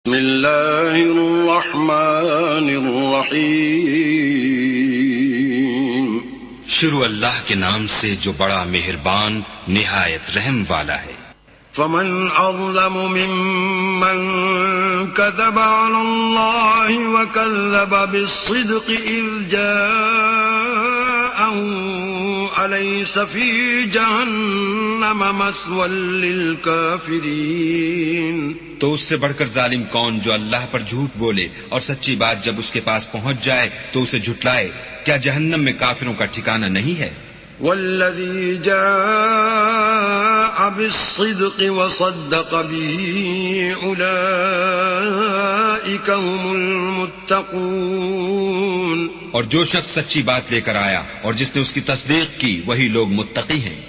بسم اللہ الرحمن الرحیم۔ شروع اللہ کے نام سے جو بڑا مہربان نہایت رحم والا ہے۔ فمن اظلم ممن كذب على الله وكذب بالصدق اذ جاءه أليس في جهنم مثوى للكافرين۔ تو اس سے بڑھ کر ظالم کون جو اللہ پر جھوٹ بولے اور سچی بات جب اس کے پاس پہنچ جائے تو اسے جھٹلائے؟ کیا جہنم میں کافروں کا ٹھکانہ نہیں ہے؟ والذی جاء بالصدق وصدق به اولئک هم المتقون۔ اور جو شخص سچی بات لے کر آیا اور جس نے اس کی تصدیق کی وہی لوگ متقی ہیں۔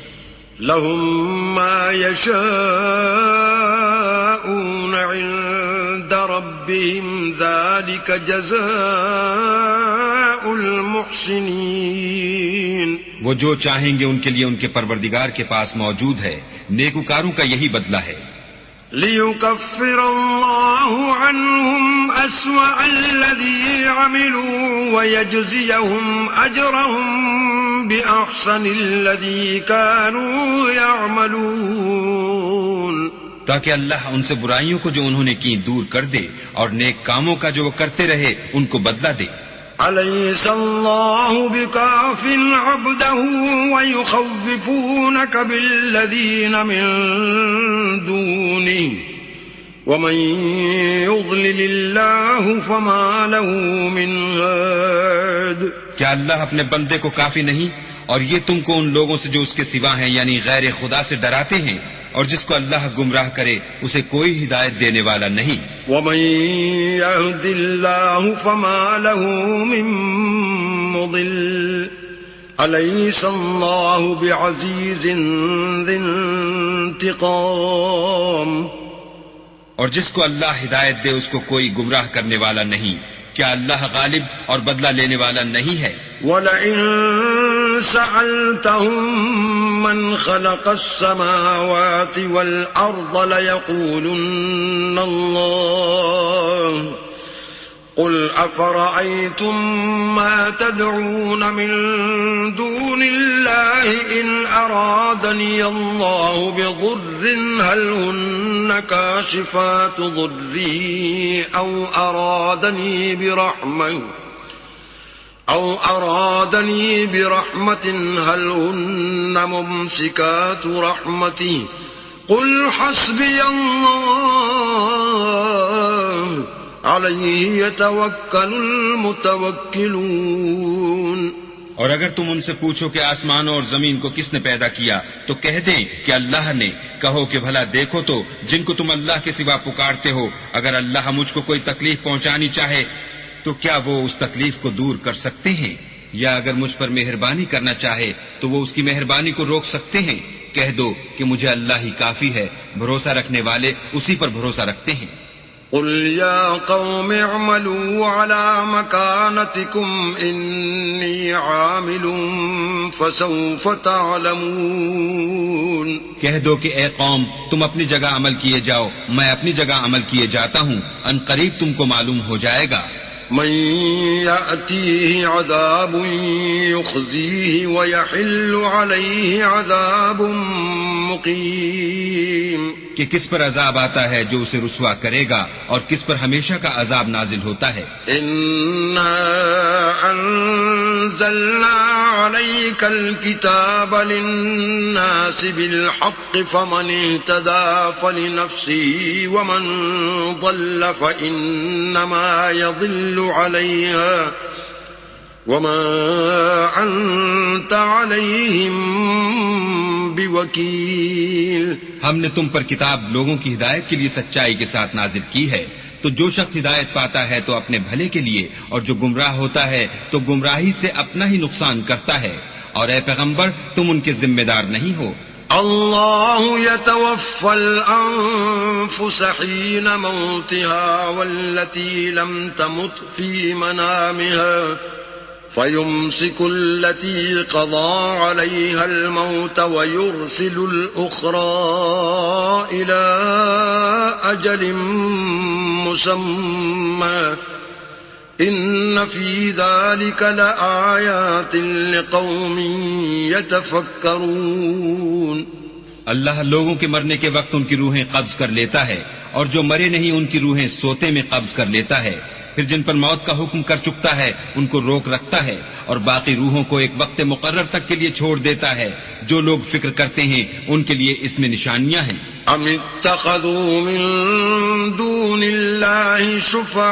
لهم ما يشاءون عند ربهم ذلك جزاء المحسنين۔ وہ جو چاہیں گے ان کے لیے ان کے پروردگار کے پاس موجود ہے، نیکوکاروں کا یہی بدلہ ہے۔ لِيُكَفِّرَ اللَّهُ عَنْهُمْ أَسْوَأَ الَّذِي عَمِلُوا وَيَجْزِيَهُمْ أَجْرَهُمْ بِأَحْسَنِ الَّذِي كَانُوا يَعْمَلُونَ، تاکہ اللہ ان سے برائیوں کو جو انہوں نے کی دور کر دے اور نیک کاموں کا جو وہ کرتے رہے ان کو بدلہ دے۔ أَلَيْسَ اللَّهُ بِكَافٍ عَبْدَهُ وَيُخَوِّفُونَكَ بِالَّذِينَ مِن دُونِهِ وَمَن يُضْلِلِ اللَّهُ فَمَا لَهُ مِنْ هَادٍ۔ کیا اللہ اپنے بندے کو کافی نہیں اور یہ تم کو ان لوگوں سے جو اس کے سوا ہیں یعنی غیر خدا سے ڈراتے ہیں، اور جس کو اللہ گمراہ کرے اسے کوئی ہدایت دینے والا نہیں۔ وَمَن يَهْدِ اللَّهُ فَمَا لَهُ مِن مُضِلٍّ أَلَيْسَ اللَّهُ بِعَزِيزٍ ذِي انتِقَامٍ۔ اور جس کو اللہ ہدایت دے اس کو کوئی گمراہ کرنے والا نہیں۔ کیا اللہ غالب اور بدلہ لینے والا نہیں ہے؟ وَلَئِن سَأَلْتَهُم مَّنْ خَلَقَ السَّمَاوَاتِ وَالْأَرْضَ لَيَقُولُنَّ اللَّهُ قُلْ أَفَرَأَيْتُم مَّا تَدْعُونَ مِن دُونِ اللَّهِ إِنْ أَرَادَنِيَ اللَّهُ بِضُرٍّ هَلْ هُنَّ كَاشِفَاتُ ضُرِّي أَوْ أَرَادَنِي بِرَحْمَةٍ هَلْ هُنَّ مُمْسِكَاتُ رَحْمَتِي قُلْ حَسْبِيَ اللَّهُ عَلَيْهِ يَتَوَكَّلُ الْمُتَوَكِّلُونَ۔ اور اگر تم ان سے پوچھو کہ آسمانوں اور زمین کو کس نے پیدا کیا تو کہہ دیں کہ اللہ نے۔ کہو کہ بھلا دیکھو تو جن کو تم اللہ کے سوا پکارتے ہو، اگر اللہ مجھ کو کوئی تکلیف پہنچانی چاہے تو کیا وہ اس تکلیف کو دور کر سکتے ہیں؟ یا اگر مجھ پر مہربانی کرنا چاہے تو وہ اس کی مہربانی کو روک سکتے ہیں؟ کہہ دو کہ مجھے اللہ ہی کافی ہے، بھروسہ رکھنے والے اسی پر بھروسہ رکھتے ہیں۔ قل يا قوم اعملوا على مكانتكم إني عامل فسوف تعلمون۔ کہہ دو کہ اے قوم تم اپنی جگہ عمل کیے جاؤ، میں اپنی جگہ عمل کیے جاتا ہوں، ان قریب تم کو معلوم ہو جائے گا۔ من يأتيه عذاب يخزيه ويحل عليه عذاب مقيم۔ کہ کس پر عذاب آتا ہے جو اسے رسوا کرے گا اور کس پر ہمیشہ کا عذاب نازل ہوتا ہے۔ إنا أنزلنا عليك الكتاب للناس بالحق فمن اهتدى فلنفسه ومن ضل فإنما يضل عليها وما أنت عليهم بوكيل۔ ہم نے تم پر کتاب لوگوں کی ہدایت کے لیے سچائی کے ساتھ نازل کی ہے، تو جو شخص ہدایت پاتا ہے تو اپنے بھلے کے لیے، اور جو گمراہ ہوتا ہے تو گمراہی سے اپنا ہی نقصان کرتا ہے، اور اے پیغمبر تم ان کے ذمہ دار نہیں ہو۔ اللہ يتوفى الأنفس حين موتها والتي لم تمت في منامها فيمسك التي قضى عليها الموت ويرسل الأخرى إلى أجل مسمى إن في ذلك لآيات لقوم يتفكرون. اللہ لوگوں کے مرنے کے وقت ان کی روحیں قبض کر لیتا ہے، اور جو مرے نہیں ان کی روحیں سوتے میں قبض کر لیتا ہے. پھر جن پر موت کا حکم کر چکتا ہے ان کو روک رکھتا ہے، اور باقی روحوں کو ایک وقت مقرر تک کے لیے چھوڑ دیتا ہے. جو لوگ فکر کرتے ہیں ان کے لیے اس میں نشانیاں ہیں. ام اتخذوا من دون الله شفعاء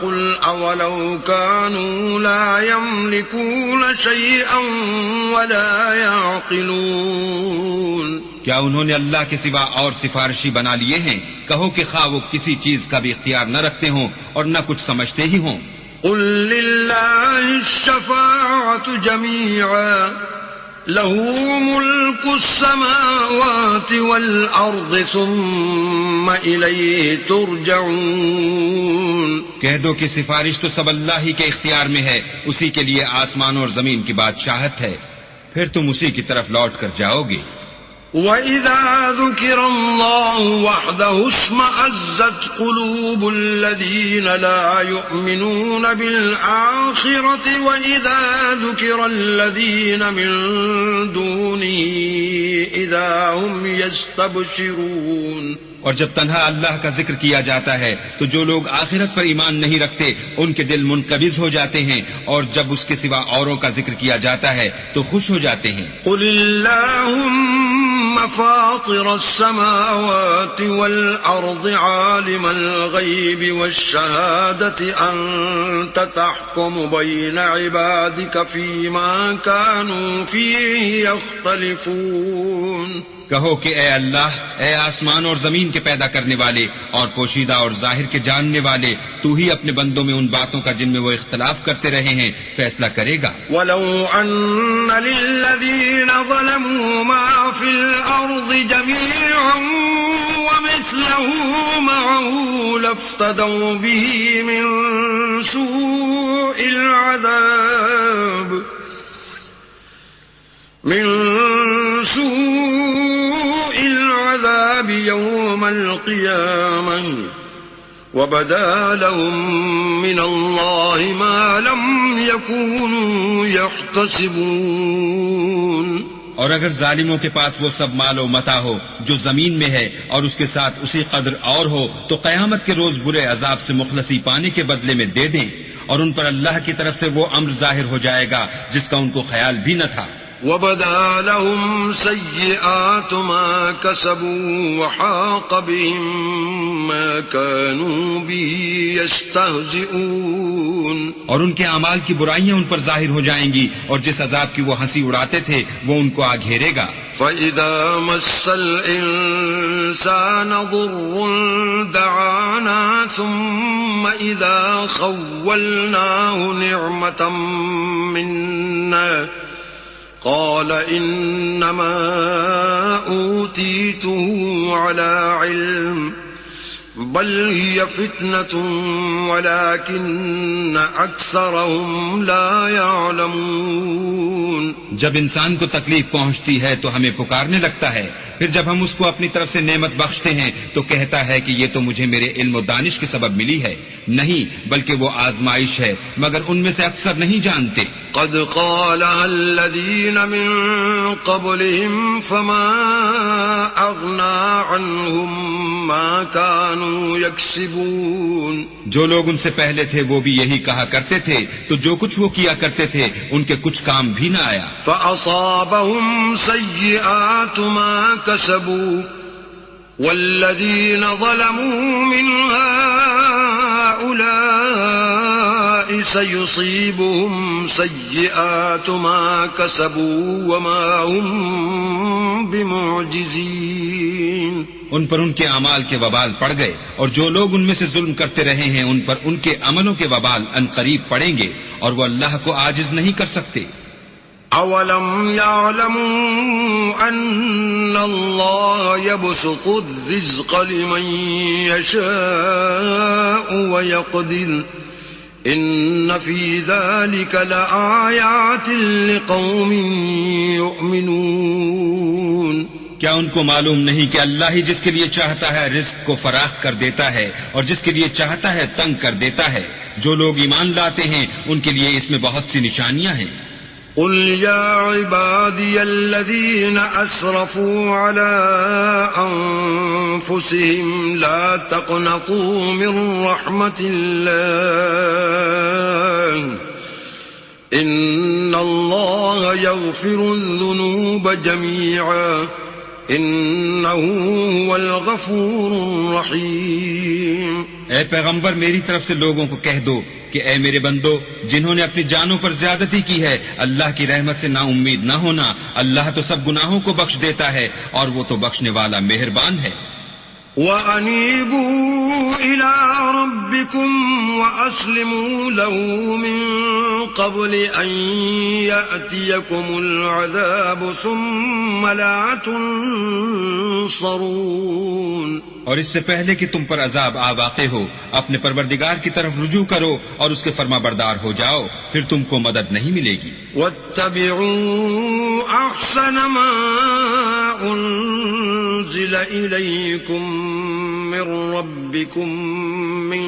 قل اولو كانوا لا يملكون شيئا ولا يعقلون. کیا انہوں نے اللہ کے سوا اور سفارشی بنا لیے ہیں؟ کہو کہ خواہ وہ کسی چیز کا بھی اختیار نہ رکھتے ہوں اور نہ کچھ سمجھتے ہی ہوں. قل لله الشفاعة جميعا له ملك السماوات والأرض ثم إليه ترجعون. کہہ دو کہ سفارش تو سب اللہ ہی کے اختیار میں ہے، اسی کے لیے آسمان اور زمین کی بادشاہت ہے، پھر تم اسی کی طرف لوٹ کر جاؤ گے. وَإِذَا ذُكِرَ اللَّهُ وَحْدَهُ اشْمَأَزَّتْ قُلُوبُ الَّذِينَ لَا يُؤْمِنُونَ بِالْآخِرَةِ وَإِذَا ذُكِرَ الَّذِينَ مِن دُونِهِ إِذَا هُمْ يَسْتَبْشِرُونَ. اور جب تنہا اللہ کا ذکر کیا جاتا ہے تو جو لوگ آخرت پر ایمان نہیں رکھتے ان کے دل منقبض ہو جاتے ہیں، اور جب اس کے سوا اوروں کا ذکر کیا جاتا ہے تو خوش ہو جاتے ہیں. قل اللهم فاطر السماوات والأرض عالم الغيب والشهادة أنت تحكم بين عبادك فيما كانوا فيه يختلفون. کہو کہ اے اللہ، اے آسمان اور زمین کے پیدا کرنے والے اور پوشیدہ اور ظاہر کے جاننے والے، تو ہی اپنے بندوں میں ان باتوں کا جن میں وہ اختلاف کرتے رہے ہیں فیصلہ کرے گا. وَلَوْ أَنَّ لِلَّذِينَ ظَلَمُوا مَا فِي الْأَرْضِ جَمِيعًا وَمِثْلَهُ مَعَهُ لَافْتَدَوْا بِهِ مِنْ سُوءِ العذاب يوم القيامة وبدا لهم من الله ما لم يكونوا يحتسبون. اور اگر ظالموں کے پاس وہ سب مال و متاع ہو جو زمین میں ہے اور اس کے ساتھ اسی قدر اور ہو تو قیامت کے روز برے عذاب سے مخلصی پانے کے بدلے میں دے دیں، اور ان پر اللہ کی طرف سے وہ امر ظاہر ہو جائے گا جس کا ان کو خیال بھی نہ تھا. وَبَدَا لَهُمْ سَيِّئَاتُ مَا كَسَبُوا وَحَاقَ بِهِم مَّا كَانُوا بِهِ يَسْتَهْزِئُونَ. اور ان کے اعمال کی برائیاں ان پر ظاہر ہو جائیں گی، اور جس عذاب کی وہ ہنسی اڑاتے تھے وہ ان کو آ گھیرے گا. فَإِذَا مَسَّ الْإِنسَانَ ضُرٌّ دَعَانَا ثُمَّ إِذَا خَوَّلْنَاهُ نِعْمَةً مِنَّا قال إنما أوتيته على علم بل هي فتنة ولكن أكثرهم لا يعلمون. جب انسان کو تکلیف پہنچتی ہے تو ہمیں پکارنے لگتا ہے، پھر جب ہم اس کو اپنی طرف سے نعمت بخشتے ہیں تو کہتا ہے کہ یہ تو مجھے میرے علم و دانش کے سبب ملی ہے. نہیں، بلکہ وہ آزمائش ہے، مگر ان میں سے اکثر نہیں جانتے. قد قالها الذين من قبلهم فما أغنى عنهم ما كانوا يكسبون. جو لوگ ان سے پہلے تھے وہ بھی یہی کہا کرتے تھے، تو جو کچھ وہ کیا کرتے تھے ان کے کچھ کام بھی نہ آیا. فأصابهم سيئات ما كسبوا والذين ظلموا من هؤلاء سيصيبهم سيئات ما كسبوا وما هم بمعجزين. ان پر ان کے اعمال کے وبال پڑ گئے، اور جو لوگ ان میں سے ظلم کرتے رہے ہیں ان پر ان کے عملوں کے وبال ان قریب پڑیں گے، اور وہ اللہ کو عاجز نہیں کر سکتے. اولم يعلموا ان الله يبسط الرزق لمن يشاء ويقدر إن في ذلك لآيات لقوم يؤمنون. کیا ان کو معلوم نہیں کہ اللہ ہی جس کے لیے چاہتا ہے رزق کو فراخ کر دیتا ہے اور جس کے لیے چاہتا ہے تنگ کر دیتا ہے؟ جو لوگ ایمان لاتے ہیں ان کے لیے اس میں بہت سی نشانیاں ہیں. قل يا عبادي الذين أسرفوا على أنفسهم لا تقنطوا من رحمة الله إن الله يغفر الذنوب جميعا إنه هو الغفور الرحيم. اے پیغمبر میری طرف سے لوگوں کو کہہ دو کہ اے میرے بندو جنہوں نے اپنی جانوں پر زیادتی کی ہے اللہ کی رحمت سے نا امید نہ ہونا. اللہ تو سب گناہوں کو بخش دیتا ہے اور وہ تو بخشنے والا مہربان ہے. وَأَنِيبُوا إِلَىٰ رَبِّكُمْ وَأَسْلِمُوا لَهُ مِن قَبْلِ أَن يَأْتِيَكُمُ الْعَذَابُ ثُمَّ لَا تُنصَرُونَ. اور اس سے پہلے کہ تم پر عذاب آ واقع ہو اپنے پروردگار کی طرف رجوع کرو اور اس کے فرما بردار ہو جاؤ، پھر تم کو مدد نہیں ملے گی. وَاتَّبِعُوا أَحْسَنَ مَا أُنزِلَ إِلَيْكُم مِّن رَّبِّكُم مِّن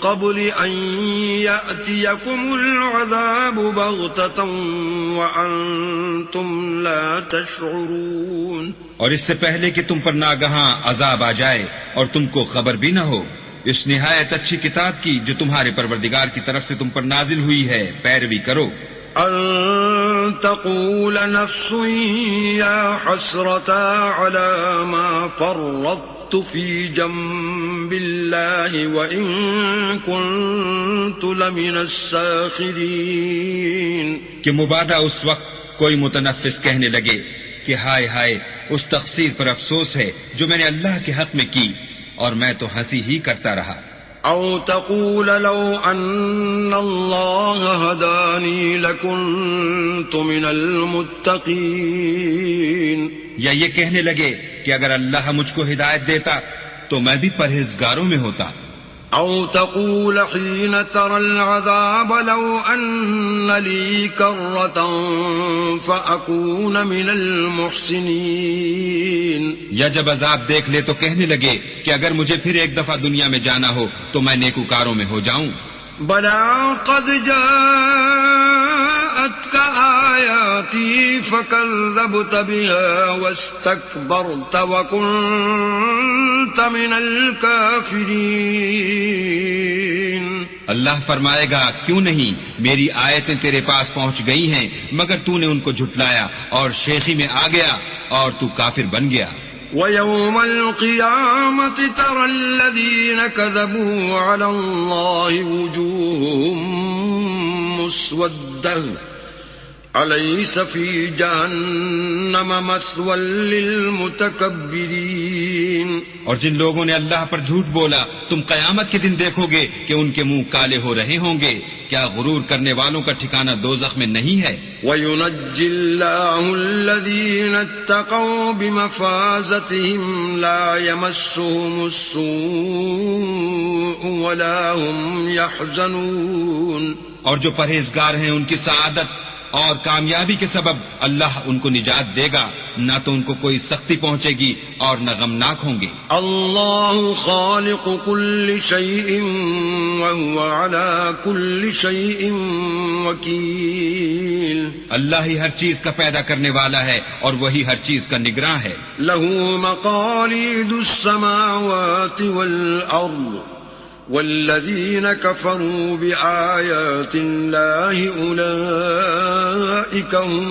قَبْلِ أَن يَأْتِيَكُمُ الْعَذَابُ بَغْتَةً وَأَنتُمْ لَا تَشْعُرُونَ. اور اس سے پہلے کہ تم پر ناگہاں عذاب آ جائے اور تم کو خبر بھی نہ ہو، اس نہایت اچھی کتاب کی جو تمہارے پروردگار کی طرف سے تم پر نازل ہوئی ہے پیروی کرو. أن تقول نفس يا حسرتا على ما فرطت في جنب الله وإن كنت لمن الساخرين. کہ مبادہ اس وقت کوئی متنفس کہنے لگے کہ ہائے ہائے اس تقصیر پر افسوس ہے جو میں نے اللہ کے حق میں کی اور میں تو ہنسی ہی کرتا رہا. أو تقول لو أن الله هداني لكنت من المتقين. یا یہ کہنے لگے کہ اگر اللہ مجھ کو ہدایت دیتا تو میں بھی پرہیزگاروں میں ہوتا. أو تقول حين ترى العذاب لو أن لي كرة فأكون من المحسنين. یا جب عذاب دیکھ لے تو کہنے لگے کہ اگر مجھے پھر ایک دفعہ دنیا میں جانا ہو تو میں نیکوکاروں میں ہو جاؤں. بلى قد جاءتك آياتي فكذبت بها واستكبرت وكنت من الكافرين. اللہ فرمائے گا کیوں نہیں، میری آیتیں تیرے پاس پہنچ گئی ہیں مگر تو نے ان کو جھٹلایا اور شیخی میں آ گیا اور تو کافر بن گیا. ويوم القيامة ترى الذين كذبوا على الله وجوههم مسودة أليس في جهنم مثوى للمتكبرين. اور جن لوگوں نے اللہ پر جھوٹ بولا تم قیامت کے دن دیکھو گے کہ ان کے منہ کالے ہو رہے ہوں گے. کیا غرور کرنے والوں کا ٹھکانہ دوزخ میں نہیں ہے؟ وَيُنَجِّي اللَّهُ الَّذِينَ اتَّقَوْا بِمَفَازَتِهِمْ لَا يَمَسُّهُمُ السُّوءُ وَلَا هُمْ يَحْزَنُونَ. اور جو پرہیزگار ہیں ان کی سعادت اور کامیابی کے سبب اللہ ان کو نجات دے گا، نہ تو ان کو کوئی سختی پہنچے گی اور نہ غمناک ہوں گے. اللہ خالق كل شيء وهو على كل شيء وكيل. اللہ ہی ہر چیز کا پیدا کرنے والا ہے اور وہی ہر چیز کا نگراں ہے. له مقاليد السماوات والأرض والذين كفروا بآيات الله أولئك هم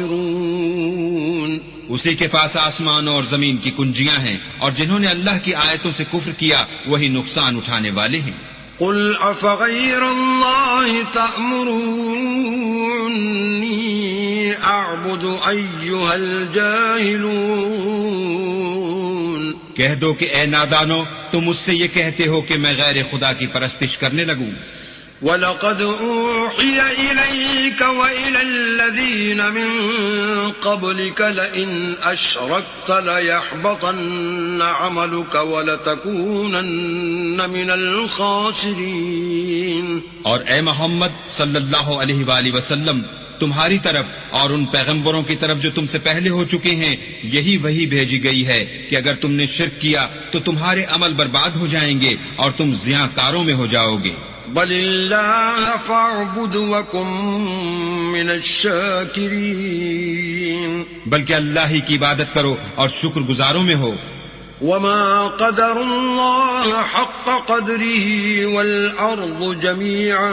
الخاسرون. اسی کے پاس آسمان اور زمین کی کنجیاں ہیں اور جنہوں نے اللہ کی آیتوں سے کفر کیا وہی نقصان اٹھانے والے ہیں. قل أفغير الله تأمروني أعبد أيها الجاهلون. کہہ دو کہ اے نادانو تم مجھ سے یہ کہتے ہو کہ میں غیر خدا کی پرستش کرنے لگوں. وَلَقَدْ أُوحِيَ إِلَيْكَ وَإِلَى الَّذِينَ مِن قَبْلِكَ لَئِنْ أَشْرَكْتَ لَيَحْبَطَنَّ عَمَلُكَ وَلَتَكُونَنَّ مِنَ الْخَاسِرِينَ۔ اور اے محمد صلی اللہ علیہ وآلہ وسلم، تمہاری طرف اور ان پیغمبروں کی طرف جو تم سے پہلے ہو چکے ہیں یہی وحی بھیجی گئی ہے کہ اگر تم نے شرک کیا تو تمہارے عمل برباد ہو جائیں گے اور تم زیاں کاروں میں ہو جاؤ گے۔ بل اللہ فاعبد وکن من الشاکرین، بلکہ اللہ ہی کی عبادت کرو اور شکر گزاروں میں ہو۔ وما قدر الله حق قدره والأرض جميعا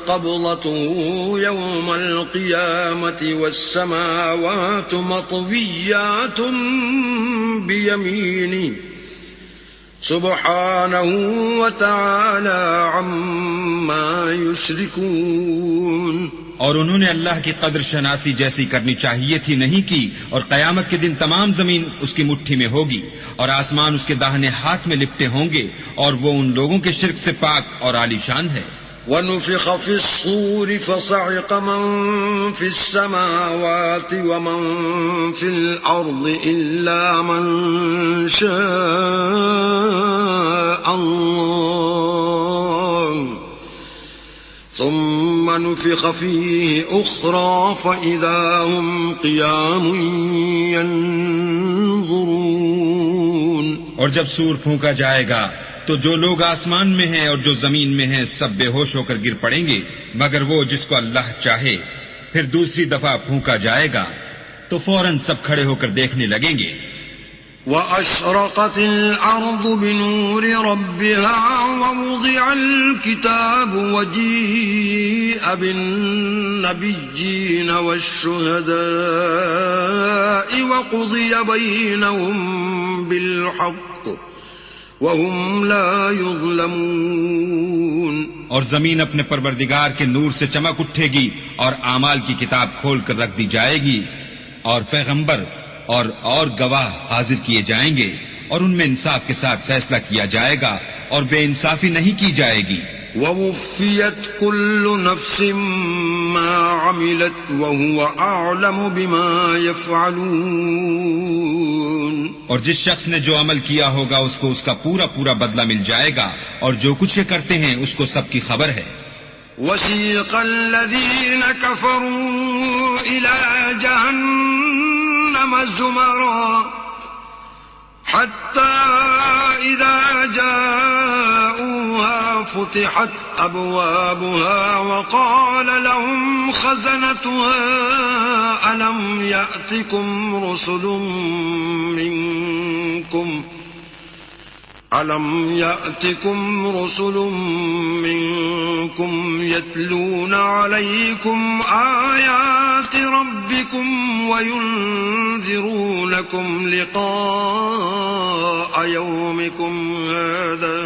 قبضته يوم القيامة والسماوات مطويات بيمينه سبحانه وتعالى عما يشركون۔ اور انہوں نے اللہ کی قدر شناسی جیسی کرنی چاہیے تھی نہیں کی، اور قیامت کے دن تمام زمین اس کی مٹھی میں ہوگی اور آسمان اس کے داہنے ہاتھ میں لپٹے ہوں گے، اور وہ ان لوگوں کے شرک سے پاک اور عالی شان ہے۔ وَنُفِخَ فِي الصُّورِ فَصَعِقَ مَن فِي السَّمَاوَاتِ وَمَن فِي الْأَرْضِ إِلَّا مَن شَاءَ اللَّهُ ثُمَّ نُفِخَ فِيهِ أُخْرَى فَإِذَا هُمْ قِيَامٌ يَنظُرُونَ۔ اور جب سور پھونکا جائے گا تو جو لوگ آسمان میں ہیں اور جو زمین میں ہیں سب بے ہوش ہو کر گر پڑیں گے مگر وہ جس کو اللہ چاہے۔ پھر دوسری دفعہ پھونکا جائے گا تو فوراً سب کھڑے ہو کر دیکھنے لگیں گے۔ وَأَشْرَقَتِ الْأَرْضُ بِنُورِ رَبِّهَا وَوُضِعَ الْكِتَابُ وَجِيءَ بِالنَّبِيِّينَ وَالشُّهَدَاءِ وَقُضِيَ بَيْنَهُم بِالْحَقِّ وَهُمْ لَا يُظْلَمُونَ۔ اور زمین اپنے پروردگار کے نور سے چمک اٹھے گی اور اعمال کی کتاب کھول کر رکھ دی جائے گی، اور پیغمبر اور گواہ حاضر کیے جائیں گے، اور ان میں انصاف کے ساتھ فیصلہ کیا جائے گا اور بے انصافی نہیں کی جائے گی۔ وَوُفِّيَتْ كُلُّ نَفْسٍ مَّا عَمِلَتْ وَهُوَ أَعْلَمُ بِمَا يَفْعَلُونَ۔ اور جس شخص نے جو عمل کیا ہوگا اس کو اس کا پورا پورا بدلہ مل جائے گا، اور جو کچھ یہ کرتے ہیں اس کو سب کی خبر ہے۔ وَسِيقَ الَّذِينَ كَفَرُوا إِلَى جَهَنَّمَ زُمَرًا حَتَّى إِذَا جَاءُوهَا فُتِحَتْ أَبْوَابُهَا وَقَالَ لَهُمْ خَزَنَتُهَا أَلَمْ يَأْتِكُمْ رُسُلٌ مِّنكُمْ يَتْلُونَ عَلَيْكُمْ آيَاتِ رَبِّكُمْ وَيُنذِرُونَكُمْ لِقَاءَ يَوْمِكُمْ هَذَا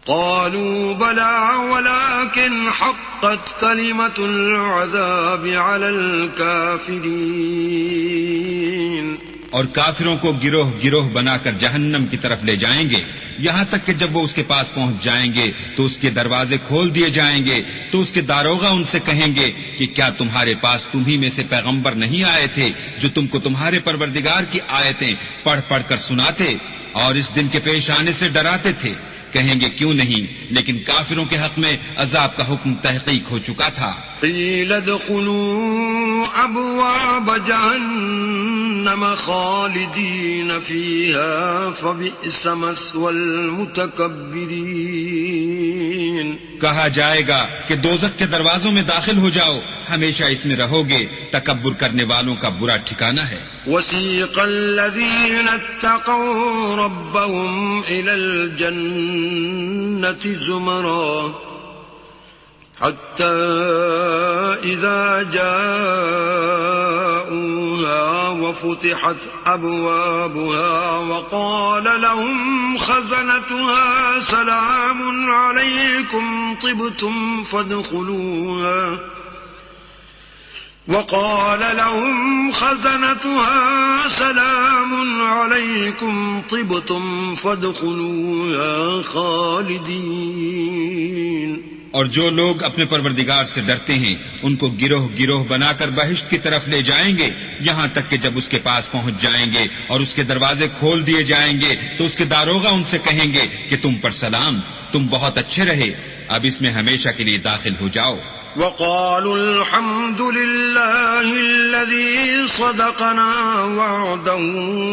قَالُوا بَلَى وَلَكِنْ حَقَّتْ كَلِمَةُ الْعَذَابِ عَلَى الْكَافِرِينَ۔ اور کافروں کو گروہ گروہ بنا کر جہنم کی طرف لے جائیں گے، یہاں تک کہ جب وہ اس کے پاس پہنچ جائیں گے تو اس کے دروازے کھول دیے جائیں گے، تو اس کے داروغہ ان سے کہیں گے کہ کیا تمہارے پاس تمہیں میں سے پیغمبر نہیں آئے تھے جو تم کو تمہارے پروردگار کی آیتیں پڑھ پڑھ کر سناتے اور اس دن کے پیش آنے سے ڈراتے تھے؟ کہیں گے کیوں نہیں، لیکن کافروں کے حق میں عذاب کا حکم تحقیق ہو چکا تھا۔ قیل ادخلوا ابواب جہنم خالدین فیہا فبئس مثوى المتکبرین۔ کہا جائے گا کہ دوزخ کے دروازوں میں داخل ہو جاؤ، ہمیشہ اس میں رہو گے، تکبر کرنے والوں کا برا ٹھکانہ ہے۔ وسیق الذین اتقوا ربهم الى الجنة زمرا حتى إذا جاءوها وفتحت أبوابها وقال لهم خزنتها سلام عليكم طبتم وقال لهم خزنتها سلام عليكم طبتم فادخلوها خالدين. اور جو لوگ اپنے پروردگار سے ڈرتے ہیں ان کو گروہ گروہ بنا کر بہشت کی طرف لے جائیں گے، یہاں تک کہ جب اس کے پاس پہنچ جائیں گے اور اس کے دروازے کھول دیے جائیں گے تو اس کے داروغہ ان سے کہیں گے کہ تم پر سلام، تم بہت اچھے رہے، اب اس میں ہمیشہ کے لیے داخل ہو جاؤ. وقالوا الحمد لله الذي صدقنا وعده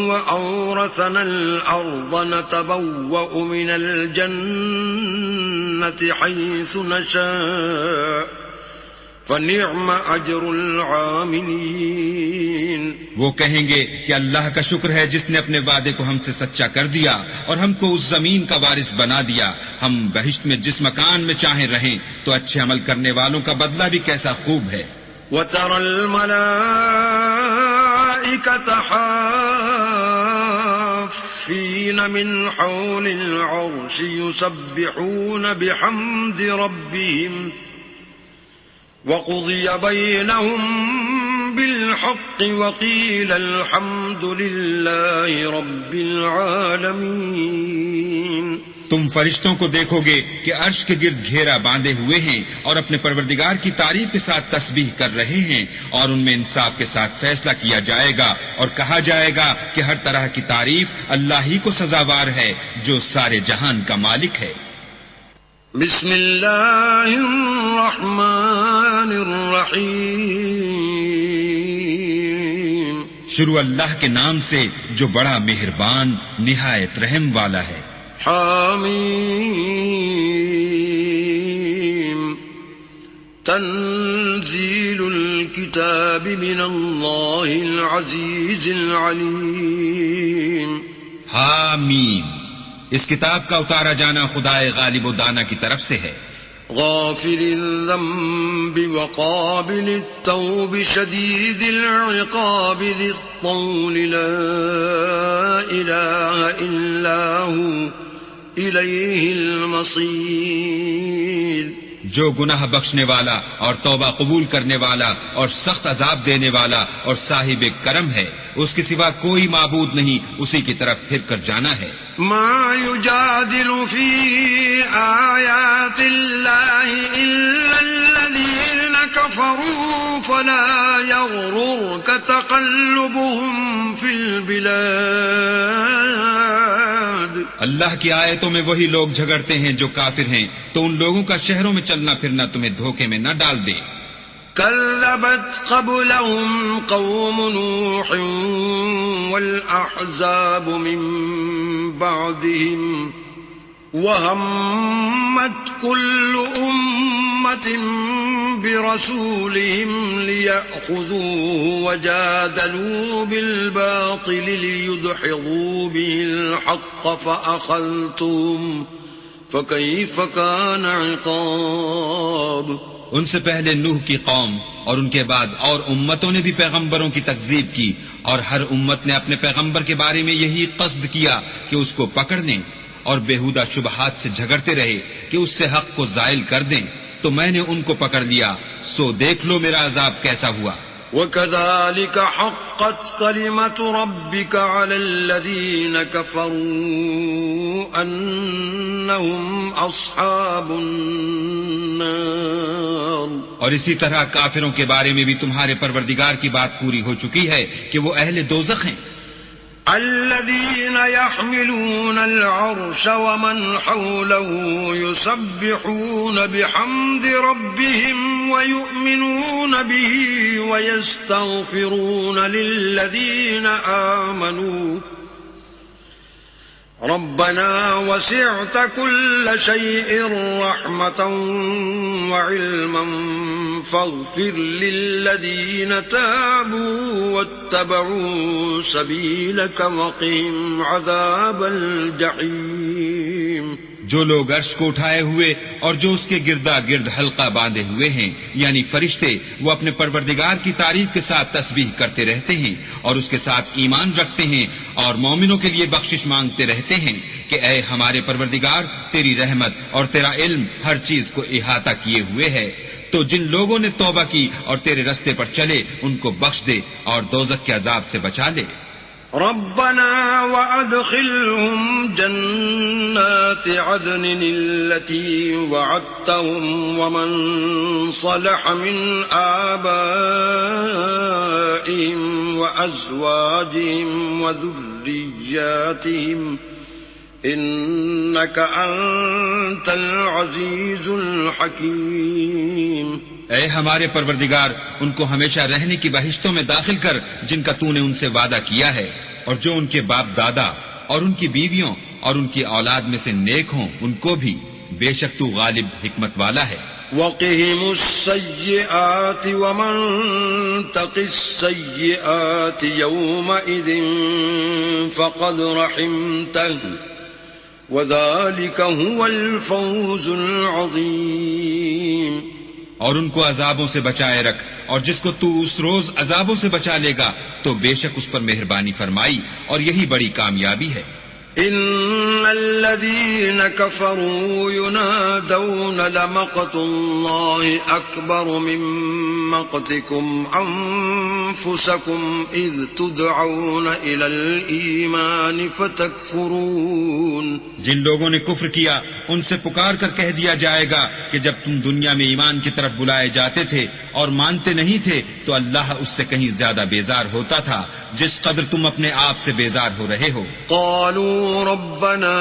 وأورثنا الأرض نتبوأ من الجنة حيث نشاء فنعم أجر العاملين. وہ کہیں گے کہ اللہ کا شکر ہے جس نے اپنے وعدے کو ہم سے سچا کر دیا اور ہم کو اس زمین کا وارث بنا دیا، ہم بہشت میں جس مکان میں چاہیں رہیں، تو اچھے عمل کرنے والوں کا بدلہ بھی کیسا خوب ہے. وترى الملائكة حافين من حول العرش يسبحون بحمد ربهم وقضي بينهم بالحق وقيل الحمد لله رب العالمين. تم فرشتوں کو دیکھو گے کہ عرش کے گرد گھیرا باندھے ہوئے ہیں اور اپنے پروردگار کی تعریف کے ساتھ تسبیح کر رہے ہیں، اور ان میں انصاف کے ساتھ فیصلہ کیا جائے گا اور کہا جائے گا کہ ہر طرح کی تعریف اللہ ہی کو سزاوار ہے جو سارے جہان کا مالک ہے. بسم اللہ الرحمن الرحیم. شروع اللہ کے نام سے جو بڑا مہربان نہایت رحم والا ہے. حامیم. تنزیل الکتاب من اللہ العزیز العلیم. حامیم، اس کتاب کا اتارا جانا خدائے غالب و دانا کی طرف سے ہے. غافر الذنب وقابل التوب شدید العقاب ذی الطول لا الہ الا ہوا الیہ المصیر. جو گناہ بخشنے والا اور توبہ قبول کرنے والا اور سخت عذاب دینے والا اور صاحب کرم ہے، اس کے سوا کوئی معبود نہیں، اسی کی طرف پھر کر جانا ہے. ما يجادل في آيات الله إلا الذين كفروا فلا يغررك تقلبهم في البلاد. اللہ کی آیتوں میں وہی لوگ جھگڑتے ہیں جو کافر ہیں، تو ان لوگوں کا شہروں میں چلنا پھرنا تمہیں دھوکے میں نہ ڈال دے. كذبت قبلهم قوم نوح والأحزاب من بعدهم وهمت كل أمة برسولهم ليأخذوه وجادلوا بالباطل ليدحضوا به الحق فأخذتهم فكيف كان عقاب. ان سے پہلے نوح کی قوم اور ان کے بعد اور امتوں نے بھی پیغمبروں کی تکذیب کی، اور ہر امت نے اپنے پیغمبر کے بارے میں یہی قصد کیا کہ اس کو پکڑ لیں اور بیہودہ شبہات سے جھگڑتے رہے کہ اس سے حق کو زائل کر دیں، تو میں نے ان کو پکڑ لیا، سو دیکھ لو میرا عذاب کیسا ہوا. وَكَذَلِكَ حَقَّتْ كَلِمَةُ رَبِّكَ عَلَى الَّذِينَ كَفَرُوا أَنَّهُمْ أَصْحَابُ النَّارِ. اور اسی طرح کافروں کے بارے میں بھی تمہارے پروردگار کی بات پوری ہو چکی ہے کہ وہ اہل دوزخ ہیں. الذين يحملون العرش ومن حوله يسبحون بحمد ربهم ويؤمنون به ويستغفرون للذين آمنوا ربنا وسعت كل شيء رحمة وعلما فاغفر للذين تابوا واتبعوا سبيلك وقهم عذاب الجحيم. جو لوگ عرش کو اٹھائے ہوئے اور جو اس کے گردا گرد حلقہ باندھے ہوئے ہیں یعنی فرشتے، وہ اپنے پروردگار کی تعریف کے ساتھ تسبیح کرتے رہتے ہیں اور اس کے ساتھ ایمان رکھتے ہیں اور مومنوں کے لیے بخشش مانگتے رہتے ہیں کہ اے ہمارے پروردگار، تیری رحمت اور تیرا علم ہر چیز کو احاطہ کیے ہوئے ہے، تو جن لوگوں نے توبہ کی اور تیرے رستے پر چلے ان کو بخش دے اور دوزخ کے عذاب سے بچا لے. ربنا وأدخلهم جنات عدن التي وعدتهم ومن صلح من آبائهم وأزواجهم وذرياتهم إنك أنت العزيز الحكيم. اے ہمارے پروردگار ان کو ہمیشہ رہنے کی بہشتوں میں داخل کر جن کا تو نے ان سے وعدہ کیا ہے، اور جو ان کے باپ دادا اور ان کی بیویوں اور ان کی اولاد میں سے نیک ہوں ان کو بھی، بے شک تو غالب حکمت والا ہے. وقهم السيئات ومن تق السيئات يومئذ فقد رحمته وذلك هو الفوز العظيم. اور ان کو عذابوں سے بچائے رکھ، اور جس کو تو اس روز عذابوں سے بچا لے گا تو بے شک اس پر مہربانی فرمائی، اور یہی بڑی کامیابی ہے. ان الذين كفروا ينادون لمقت الله اكبر من مقتكم انفسكم اذ تدعون الى الايمان فتكفرون. جن لوگوں نے کفر کیا ان سے پکار کر کہہ دیا جائے گا کہ جب تم دنیا میں ایمان کی طرف بلائے جاتے تھے اور مانتے نہیں تھے تو اللہ اس سے کہیں زیادہ بیزار ہوتا تھا جس قدر تم اپنے آپ سے بیزار ہو رہے ہو. قالوا ربنا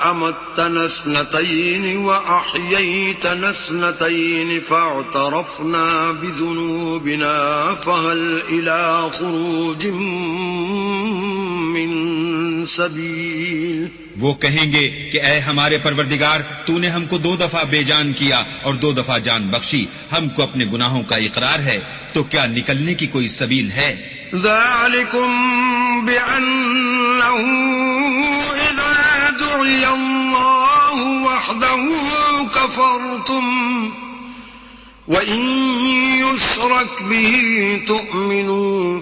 امتنا اثنتين واحييتنا اثنتين فاعترفنا بذنوبنا فهل الى خروج من سبيل. وہ کہیں گے کہ اے ہمارے پروردگار تو نے ہم کو 2 دفعہ بے جان کیا اور 2 دفعہ جان بخشی، ہم کو اپنے گناہوں کا اقرار ہے، تو کیا نکلنے کی کوئی سبیل ہے؟ ذلكم بأنه إذا دعي الله وحده كفرتم وإن يشرك به تؤمنون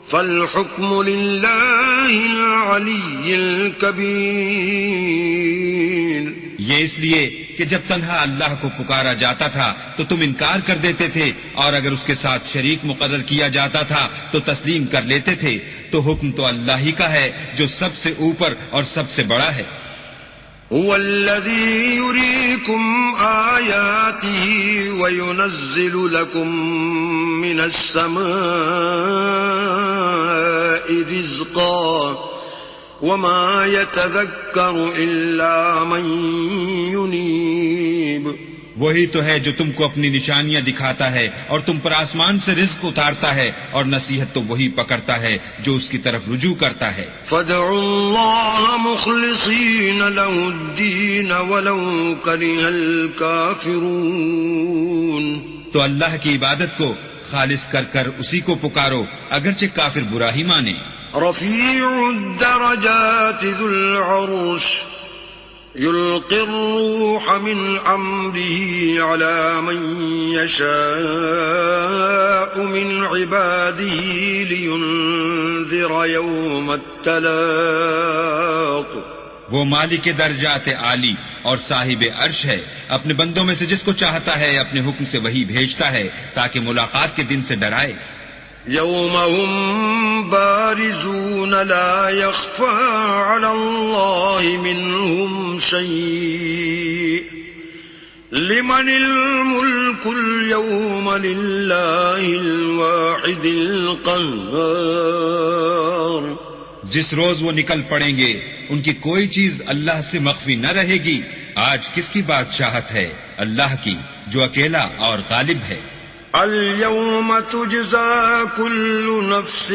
فالحكم لله العلي الكبير. یہ اس لیے کہ جب تنہا اللہ کو پکارا جاتا تھا تو تم انکار کر دیتے تھے، اور اگر اس کے ساتھ شریک مقرر کیا جاتا تھا تو تسلیم کر لیتے تھے، تو حکم تو اللہ ہی کا ہے جو سب سے اوپر اور سب سے بڑا ہے. هو الذي يريكم آياته وينزل لكم من السماء رزقا وما يتذكر إلا من ينيب. وہی تو ہے جو تم کو اپنی نشانیاں دکھاتا ہے اور تم پر آسمان سے رزق اتارتا ہے، اور نصیحت تو وہی پکڑتا ہے جو اس کی طرف رجوع کرتا ہے. فادعوا الله مخلصين له الدين ولو كره الكافرون. تو اللہ کی عبادت کو خالص کر کر اسی کو پکارو اگرچہ کافر برا ہی مانے. رفيع الدرجات ذو العرش يلقي الروح من أمره على من يشاء من عباده لينذر يوم التلاق. وہ مالک درجات عالی اور صاحب عرش ہے، اپنے بندوں میں سے جس کو چاہتا ہے اپنے حکم سے وہی بھیجتا ہے تاکہ ملاقات کے دن سے ڈرائے. يوم هم بارزون لا يخفى على الله منهم شيء لمن الملك اليوم لله الواحد القهار. جس روز وہ نکل پڑیں گے ان کی کوئی چیز اللہ سے مخفی نہ رہے گی. آج کس کی بادشاہت ہے؟ اللہ کی جو اکیلا اور غالب ہے. اليوم تجزى كل نفس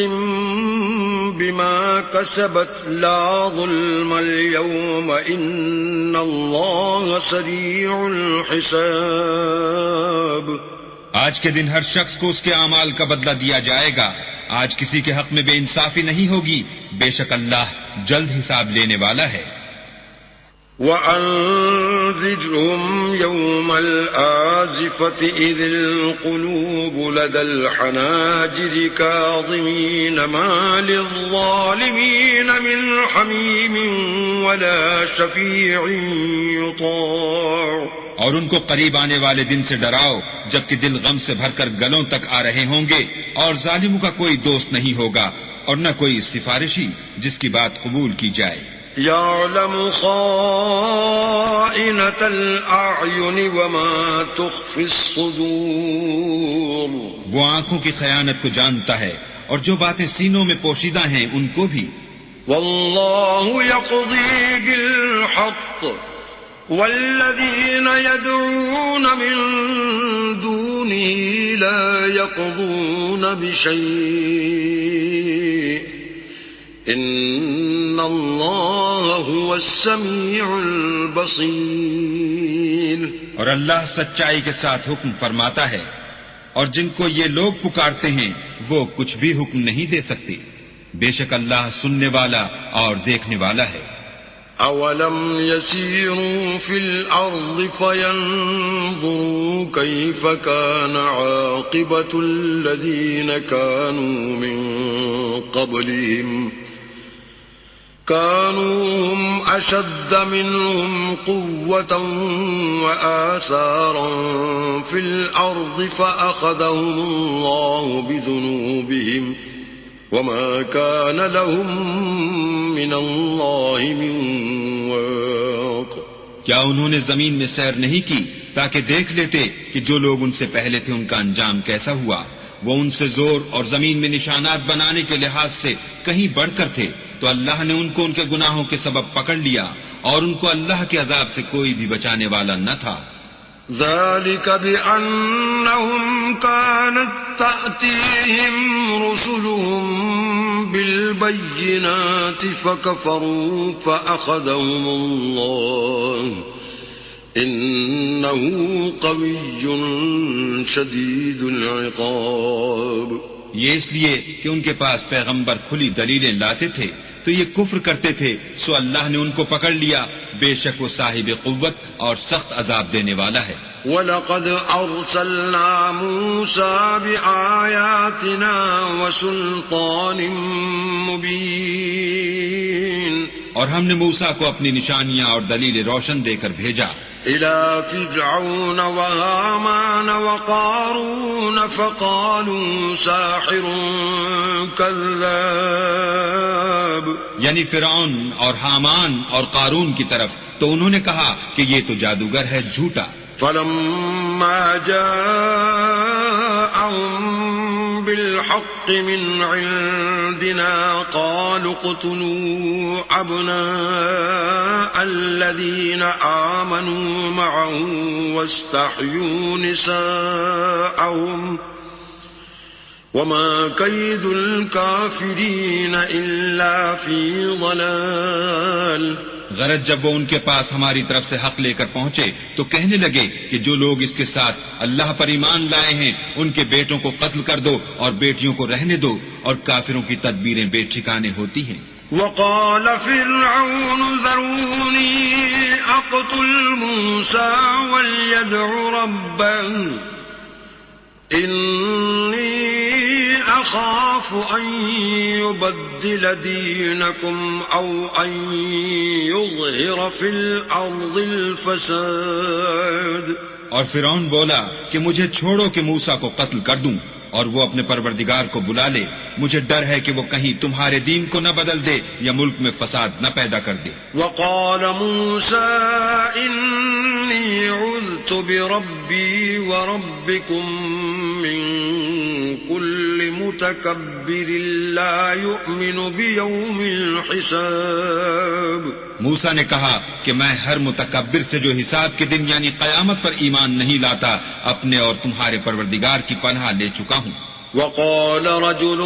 بما كسبت لا ظلم اليوم إن الله سريع الحساب. آج کے دن ہر شخص کو اس کے اعمال کا بدلہ دیا جائے گا. آج کسی کے حق میں بے انصافی نہیں ہوگی، بے شک اللہ جلد حساب لینے والا ہے. وأنذرهم يوم الآزفة إذ القلوب لدى الحناجر كاظمين ما للظالمين من حميم ولا شفيع يطاع. اور ان کو قریب آنے والے دن سے ڈراؤ جبکہ دل غم سے بھر کر گلوں تک آ رہے ہوں گے، اور ظالموں کا کوئی دوست نہیں ہوگا اور نہ کوئی سفارشی جس کی بات قبول کی جائے۔ يعلم خائنة الأعين وما تخفي الصدور، وہ آنکھوں کی خیانت کو جانتا ہے اور جو باتیں سینوں میں پوشیدہ ہیں ان کو بھی۔ والله يقضي بالحق والذين يدعون من دونه لا يقضون بشيء ان الله هو السميع البصير۔ اور اللہ سچائی کے ساتھ حکم فرماتا ہے، اور جن کو یہ لوگ پکارتے ہیں وہ کچھ بھی حکم نہیں دے سکتے، بے شک اللہ سننے والا اور دیکھنے والا ہے۔ اولم يسيروا في الارض فينظروا كيف كان عاقبة الذين كانوا من قبلهم كانوا هم اشد منهم قوة واثارا في الارض فاخذهم الله بذنوبهم وما كان لهم من الله من واق۔ کیا انہوں نے زمین میں سیر نہیں کی تاکہ دیکھ لیتے کہ جو لوگ ان سے پہلے تھے ان کا انجام کیسا ہوا؟ وہ ان سے زور اور زمین میں نشانات بنانے کے لحاظ سے کہیں بڑھ کر تھے، تو اللہ نے ان کو ان کے گناہوں کے سبب پکڑ لیا اور ان کو اللہ کے عذاب سے کوئی بھی بچانے والا نہ تھا۔ ذلك بأنهم كانت تأتيهم رسلهم بالبينات فكفروا فأخذهم الله إنه قوي شديد العقاب۔ یہ اس لیے کہ ان کے پاس پیغمبر کھلی دلیلیں لاتے تھے تو یہ کفر کرتے تھے، سو اللہ نے ان کو پکڑ لیا، بے شک وہ صاحب قوت اور سخت عذاب دینے والا ہے۔ وَلَقَدْ أَرْسَلْنَا مُوسَى بِآيَاتِنَا وَسُلْطَانٍ مُبِينٍ، اور ہم نے موسیٰ کو اپنی نشانیاں اور دلیل روشن دے کر بھیجا إِلَى فِرْعَوْنَ وَهَامَانَ وَقَارُونَ فَقَالُوا سَاحِرٌ كَذَّابٌ، یعنی فرعون اور حامان اور قارون کی طرف، تو انہوں نے کہا کہ یہ تو جادوگر ہے، جھوٹا۔ فَلَمَّا جَاءَهُم بِالْحَقِّ مِنْ عِندِنَا قَالُوا اقْتُلُوا أَبْنَاءَ الَّذِينَ آمَنُوا مَعَهُ وَاسْتَحْيُوا نِسَاءَهُمْ وَمَا كَيْدُ الْكَافِرِينَ إِلَّا فِي ضَلَالٍ۔ غرض جب وہ ان کے پاس ہماری طرف سے حق لے کر پہنچے تو کہنے لگے کہ جو لوگ اس کے ساتھ اللہ پر ایمان لائے ہیں ان کے بیٹوں کو قتل کر دو اور بیٹیوں کو رہنے دو، اور کافروں کی تدبیریں بے ٹھکانے ہوتی ہیں۔ وقال فرعون ذروني أقتل موسى وليدع ربه إني أخاف أن يبدل دينكم أو أن يظهر في الأرض الفساد۔ اور فرعون بولا کہ مجھے چھوڑو کہ موسیٰ کو قتل کر دوں اور وہ اپنے پروردگار کو بلا لے، مجھے ڈر ہے کہ وہ کہیں تمہارے دین کو نہ بدل دے یا ملک میں فساد نہ پیدا کر دے۔ وقال موسى إني عذت بربي وربكم من كل متكبر لا يؤمن بيوم الحساب۔ موسیٰ نے کہا کہ میں ہر متکبر سے جو حساب کے دن یعنی قیامت پر ایمان نہیں لاتا اپنے اور تمہارے پروردگار کی پناہ لے چکا ہوں۔ وقال رجل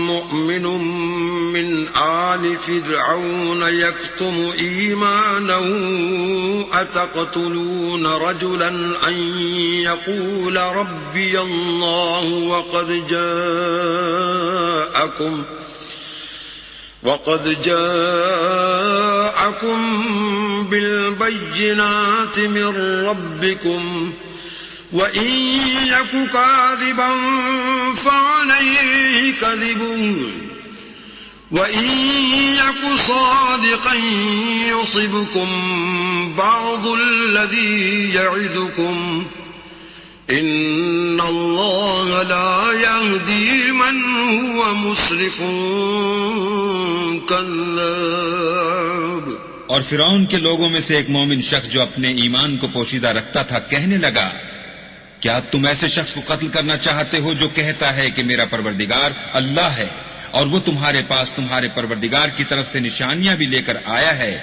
مؤمن من آل فرعون يكتم إيمانه أتقتلون رجلا أن يقول ربي الله وقد جاءكم بالبينات من ربكم وَإِن يَكُ كَاذِبًا فَعَلَيْهِ كَذِبُهُ وَإِن يك صادقا يصبكم بعض الذي يعدكم إن الله لا يهدي من هو مسرف كذاب. اور فرعون کے لوگوں میں سے ایک مومن شخص جو اپنے ایمان کو پوشیدہ رکھتا تھا کہنے لگا، کیا تم ایسے شخص کو قتل کرنا چاہتے ہو جو کہتا ہے کہ میرا پروردگار اللہ ہے، اور وہ تمہارے پاس تمہارے پروردگار کی طرف سے نشانیاں بھی لے کر آیا ہے،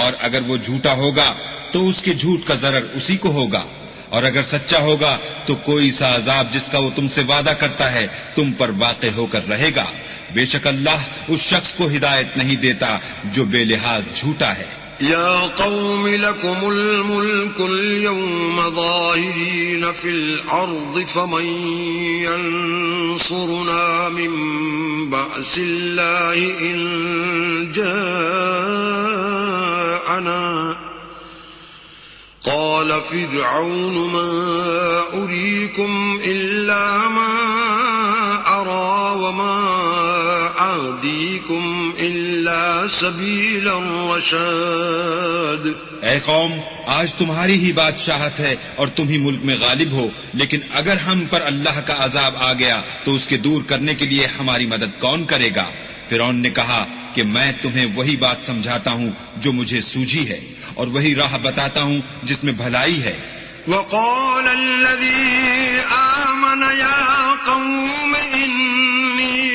اور اگر وہ جھوٹا ہوگا تو اس کے جھوٹ کا ضرر اسی کو ہوگا، اور اگر سچا ہوگا تو کوئی سا عذاب جس کا وہ تم سے وعدہ کرتا ہے تم پر واقع ہو کر رہے گا. بے شک اللہ اس شخص کو ہدایت نہیں دیتا جو بے لحاظ جھوٹا ہے. يا قوم لكم الملك اليوم ظاهرين في الأرض فمن ينصرنا من بأس الله إن جاءنا. قال فرعون ما أريكم إلا ما أرى وما أهديكم إلا سبيل الرشاد. اے قوم، آج تمہاری ہی بادشاہت ہے اور تم ہی ملک میں غالب ہو، لیکن اگر ہم پر اللہ کا عذاب آ گیا تو اس کے دور کرنے کے لیے ہماری مدد کون کرے گا؟ فرعون نے کہا کہ میں تمہیں وہی بات سمجھاتا ہوں جو مجھے سوجھی ہے، اور وہی راہ بتاتا ہوں جس میں بھلائی ہے. وقال الذي آمن يا قوم إني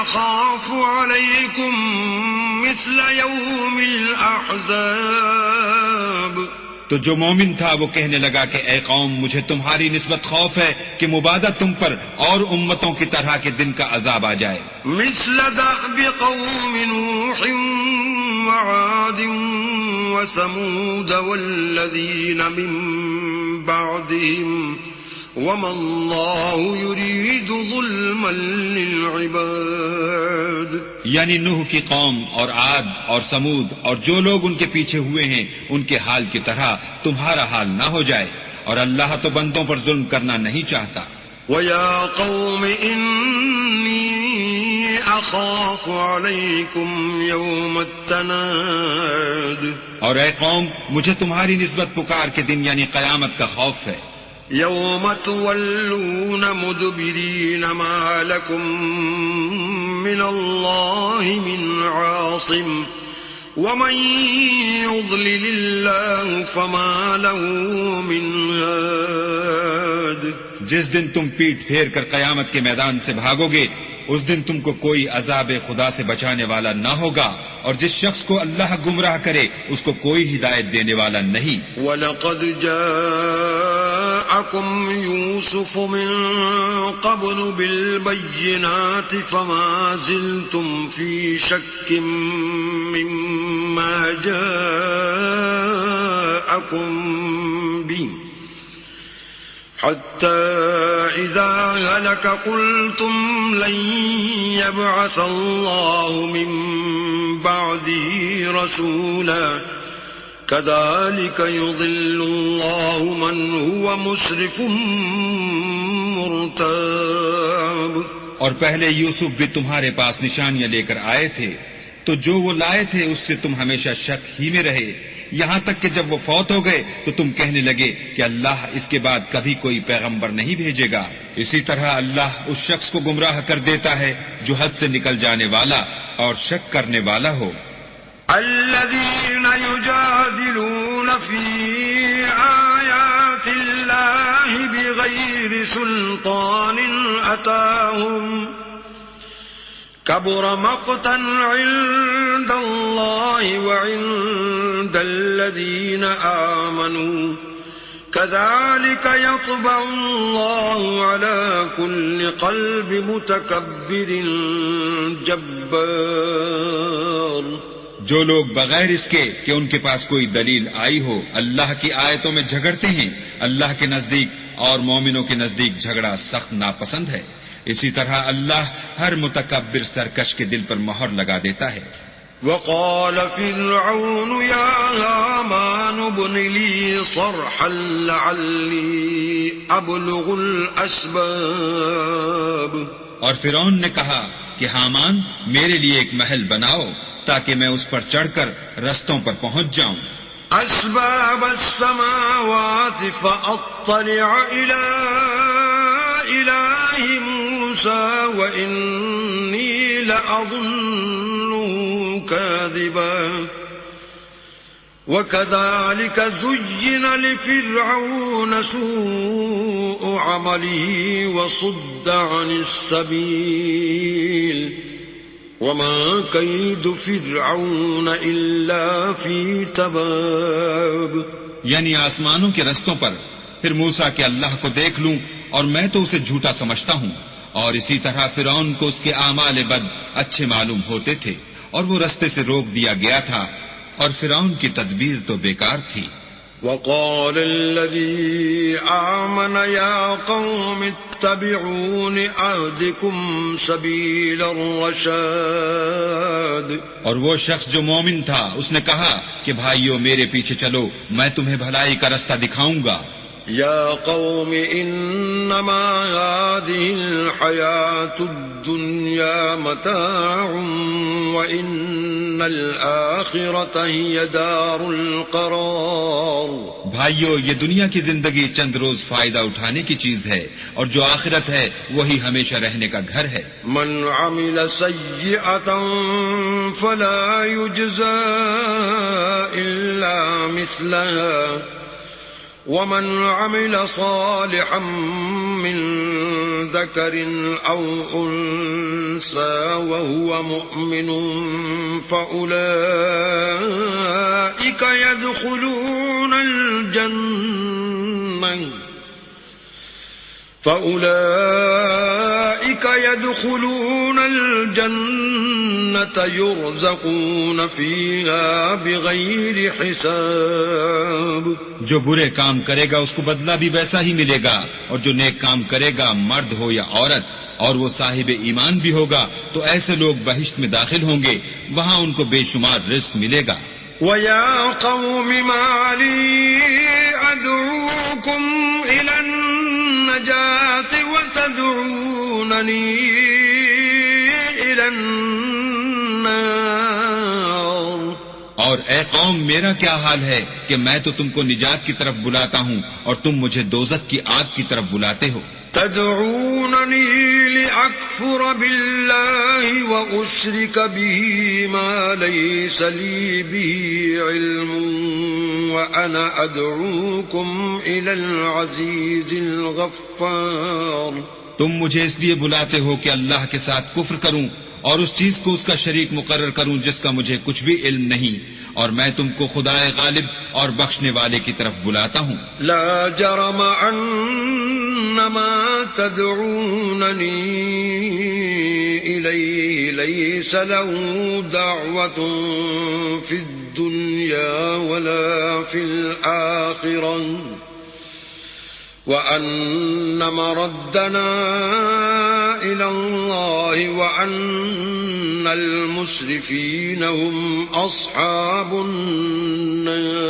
أخاف عليكم مثل يوم الأحزاب. تو جو مومن تھا وہ کہنے لگا کہ اے قوم، مجھے تمہاری نسبت خوف ہے کہ مبادہ تم پر اور امتوں کی طرح کے دن کا عذاب آ جائے. مثل دأب قوم نوح وعاد وثمود والذين من بعدهم وما الله يريد ظلما للعباد. یعنی نوح کی قوم اور عاد اور سمود اور جو لوگ ان کے پیچھے ہوئے ہیں ان کے حال کی طرح تمہارا حال نہ ہو جائے، اور اللہ تو بندوں پر ظلم کرنا نہیں چاہتا. وَيَا قَوْمِ إِنِّي أَخَافُ عَلَيْكُمْ يَوْمَ التَّنَادِ. اور اے قوم، مجھے تمہاری نسبت پکار کے دن یعنی قیامت کا خوف ہے. يَوْمَ تُوَلُّونَ مُدْبِرِينَ مَا لَكُمْ مِنَ اللَّهِ مِنْ عَاصِمٍ وَمَنْ يُضْلِلِ اللَّهُ فَمَا لَهُ مِنْ هَادٍ. جس دن تم پیٹ پھیر کر قیامت کے میدان سے بھاگو گے اس دن تم کو کوئی عذاب خدا سے بچانے والا نہ ہوگا، اور جس شخص کو اللہ گمراہ کرے اس کو کوئی ہدایت دینے والا نہیں. وَلَقَدْ جَاءَكُمْ يُوسُفُ مِنْ قَبْلُ بِالْبَيِّنَاتِ فَمَا زِلْتُمْ فِي شَكٍّ مِّمَّا جَاءَكُمْ بِهِ حتى إذا هلك قلتم لن يبعث الله من بعده رسولا كذلك يضل الله من هو مسرف مرتاب. اور پہلے یوسف بھی تمہارے پاس نشانیاں لے کر آئے تھے، تو جو وہ لائے تھے اس سے تم ہمیشہ شک ہی میں رہے، یہاں تک کہ جب وہ فوت ہو گئے تو تم کہنے لگے کہ اللہ اس کے بعد کبھی کوئی پیغمبر نہیں بھیجے گا. اسی طرح اللہ اس شخص کو گمراہ کر دیتا ہے جو حد سے نکل جانے والا اور شک کرنے والا ہو. الذين يجادلون في آيات الله بغير سلطان أتاهم كبر مقتا عند الله وعند الذين آمنوا كذلك يطبع الله على كل قلب متكبر جبار. جو لوگ بغیر اس کے کہ ان کے پاس کوئی دلیل آئی ہو اللہ کی آیتوں میں جھگڑتے ہیں، اللہ کے نزدیک اور مومنوں کے نزدیک جھگڑا سخت ناپسند ہے. اسی طرح اللہ ہر متکبر سرکش کے دل پر مہر لگا دیتا ہے. وقال فرعون يا هامان ابن لي صرحا لعلي أبلغ الأسباب. اور فرعون نے کہا کہ حامان میرے لیے ایک محل بناؤ تاکہ میں اس پر چڑھ کر رستوں پر پہنچ جاؤں. أسباب السماوات فأطلع إلى إله موسى وإني لأظنه كاذبا وكذلك زين لفرعون سوء عمله وصد عن السبيل وما كيد فرعون إلا في تباب. یعنی آسمانوں کے رستوں پر پھر موسیٰ کے اللہ کو دیکھ لوں اور میں تو اسے جھوٹا سمجھتا ہوں، اور اسی طرح فرعون کو اس کے اعمال بد اچھے معلوم ہوتے تھے اور وہ رستے سے روک دیا گیا تھا، اور فرعون کی تدبیر تو بیکار تھی. وقال الذي آمن يا قوم اتبعون أهدكم سبيل الرشاد. اور وہ شخص جو مومن تھا اس نے کہا کہ بھائیو میرے پیچھے چلو، میں تمہیں بھلائی کا رستہ دکھاؤں گا. يا قوم إنما هذه الحياة الدنيا متاع وإن الآخرة هي دار القرار. بھائیو یہ دنیا کی زندگی چند روز فائدہ اٹھانے کی چیز ہے، اور جو آخرت ہے وہی ہمیشہ رہنے کا گھر ہے. من عمل سيئة فلا يجزى إلا مثلها ومن عمل صالحا من ذكر أو أنثى وهو مؤمن فأولئك يدخلون الجنة يرزقون فيها بغير حساب. جو برے کام کرے گا اس کو بدلہ بھی ویسا ہی ملے گا، اور جو نیک کام کرے گا مرد ہو یا عورت اور وہ صاحب ایمان بھی ہوگا تو ایسے لوگ بہشت میں داخل ہوں گے، وہاں ان کو بے شمار رزق ملے گا. وَيَا قَوْمِ مَا لِي أَدْعُوكُمْ إِلَى النَّجَاةِ وَتَدْعُونَنِي إِلَى النَّارِ. اور اے قوم میرا کیا حال ہے کہ میں تو تم کو نجات کی طرف بلاتا ہوں اور تم مجھے دوزخ کی آگ کی طرف بلاتے ہو. تدعونني لأكفر بالله وأشرك به ما ليس لي به علم وأنا أدعوكم إلى العزيز الغفار. تم مجھے اس لیے بلاتے ہو کہ اللہ کے ساتھ کفر کروں اور اس چیز کو اس کا شریک مقرر کروں جس کا مجھے کچھ بھی علم نہیں، اور میں تم کو خدائے غالب اور بخشنے والے کی طرف بلاتا ہوں. لا جرم ما تدعونني إليه ليس له دعوة في الدنيا ولا في الآخرة وأن مردنا إلى الله وأن المسرفين هم أصحاب النار.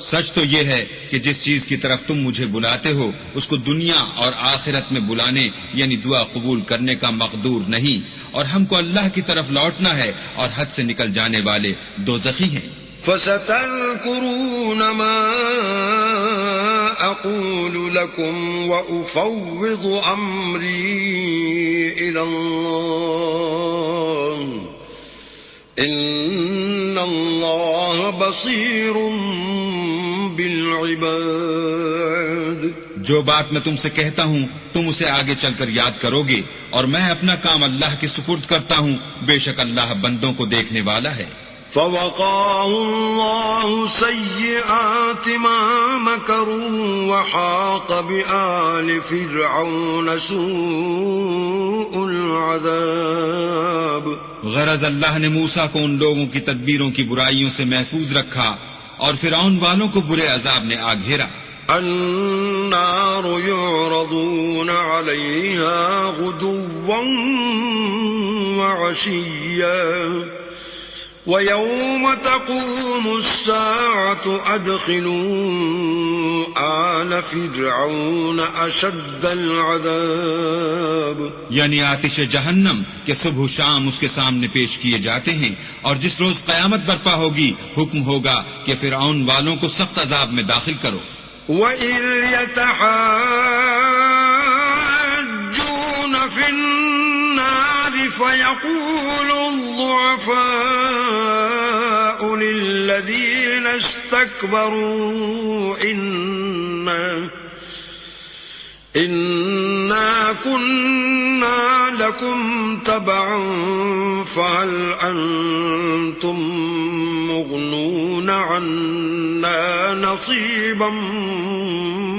سچ تو یہ ہے کہ جس چیز کی طرف تم مجھے بلاتے ہو اس کو دنیا اور آخرت میں بلانے یعنی دعا قبول کرنے کا مقدور نہیں، اور ہم کو اللہ کی طرف لوٹنا ہے، اور حد سے نکل جانے والے دوزخی ہیں. فستذكرون ما أقول لكم وأفوض أمري إلى الله إن الله بصير بالعباد. جو بات میں تم سے کہتا ہوں تم اسے آگے چل کر یاد کرو گے، اور میں اپنا کام اللہ کے سپرد کرتا ہوں، بے شک اللہ بندوں کو دیکھنے والا ہے. فوقاه الله سيئات ما مكروا وحاق بآل فرعون سوء العذاب. غرض اللہ نے موسیٰ کو ان لوگوں کی تدبیروں کی برائیوں سے محفوظ رکھا اور فرعون والوں کو برے عذاب نے آ گھیرا. النار يعرضون عليها غدوا وعشيا ويوم تقوم الساعة أدخلوا آل فرعون أشد العذاب. یعنی آتش جہنم کہ صبح و شام اس کے سامنے پیش کیے جاتے ہیں، اور جس روز قیامت برپا ہوگی حکم ہوگا کہ فرعون والوں کو سخت عذاب میں داخل کرو. وَإِذْ يَتَحَاجُّونَ فِي النَّارِ فَيَقُولُ الضُّعَفَاءُ لِلَّذِينَ اسْتَكْبَرُوا إِنَّا كُنَّا لَكُمْ تَبَعًا فَهَلْ أَنْتُمْ مُغْنُونَ عَنَّا نَصِيبًا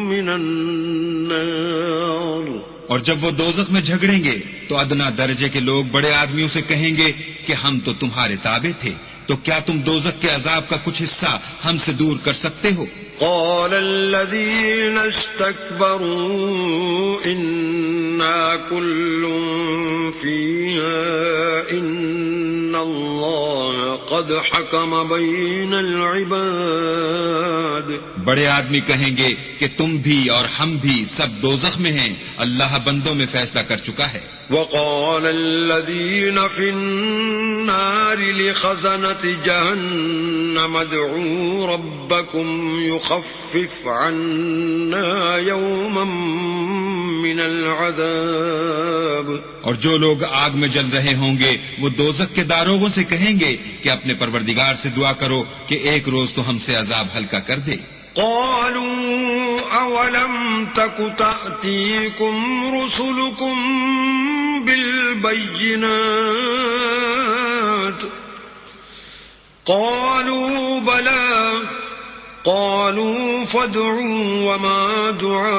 مِنَ النَّارِ. اور جب وہ دوزخ میں جھگڑیں گے تو ادنا درجے کے لوگ بڑے آدمیوں سے کہیں گے کہ ہم تو تمہارے تابع تھے، تو کیا تم دوزخ کے عذاب کا کچھ حصہ ہم سے دور کر سکتے ہو؟ قال الذين استكبروا إنا كل فيها إن الله قد حكم بين العباد. بڑے آدمی کہیں گے کہ تم بھی اور ہم بھی سب دوزخ میں ہیں، اللہ بندوں میں فیصلہ کر چکا ہے. وقال الذين في النار لخزنة جهنم ادعوا ربكم يخفف عنا يوما من العذاب. اور جو لوگ آگ میں جل رہے ہوں گے وہ دوزخ کے داروغوں سے کہیں گے کہ اپنے پروردگار سے دعا کرو کہ ایک روز تو ہم سے عذاب ہلکا کر دے. قالوا أولم تك تأتيكم رسلكم بالبينات قالوا بلى قالوا فادعوا وما دعاء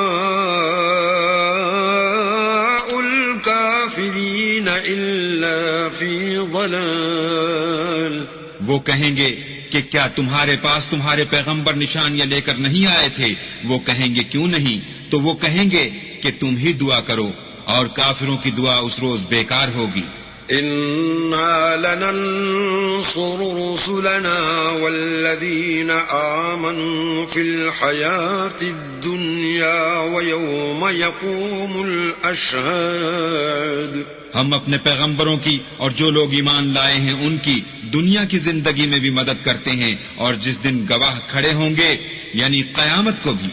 الكافرين إلا في ضلال. وہ کہیں گے کہ کیا تمہارے پاس تمہارے پیغمبر نشانیاں لے کر نہیں آئے تھے؟ وہ کہیں گے کیوں نہیں؟ تو وہ کہیں گے کہ تم ہی دعا کرو، اور کافروں کی دعا اس روز بیکار ہوگی. إنا لننصر رسلنا والذين آمنوا في الحياة الدنيا ويوم يقوم الأشهاد. ہم اپنے پیغمبروں کی اور جو لوگ ایمان لائے ہیں ان کی دنیا کی زندگی میں بھی مدد کرتے ہیں، اور جس دن گواہ کھڑے ہوں گے یعنی قیامت کو بھی.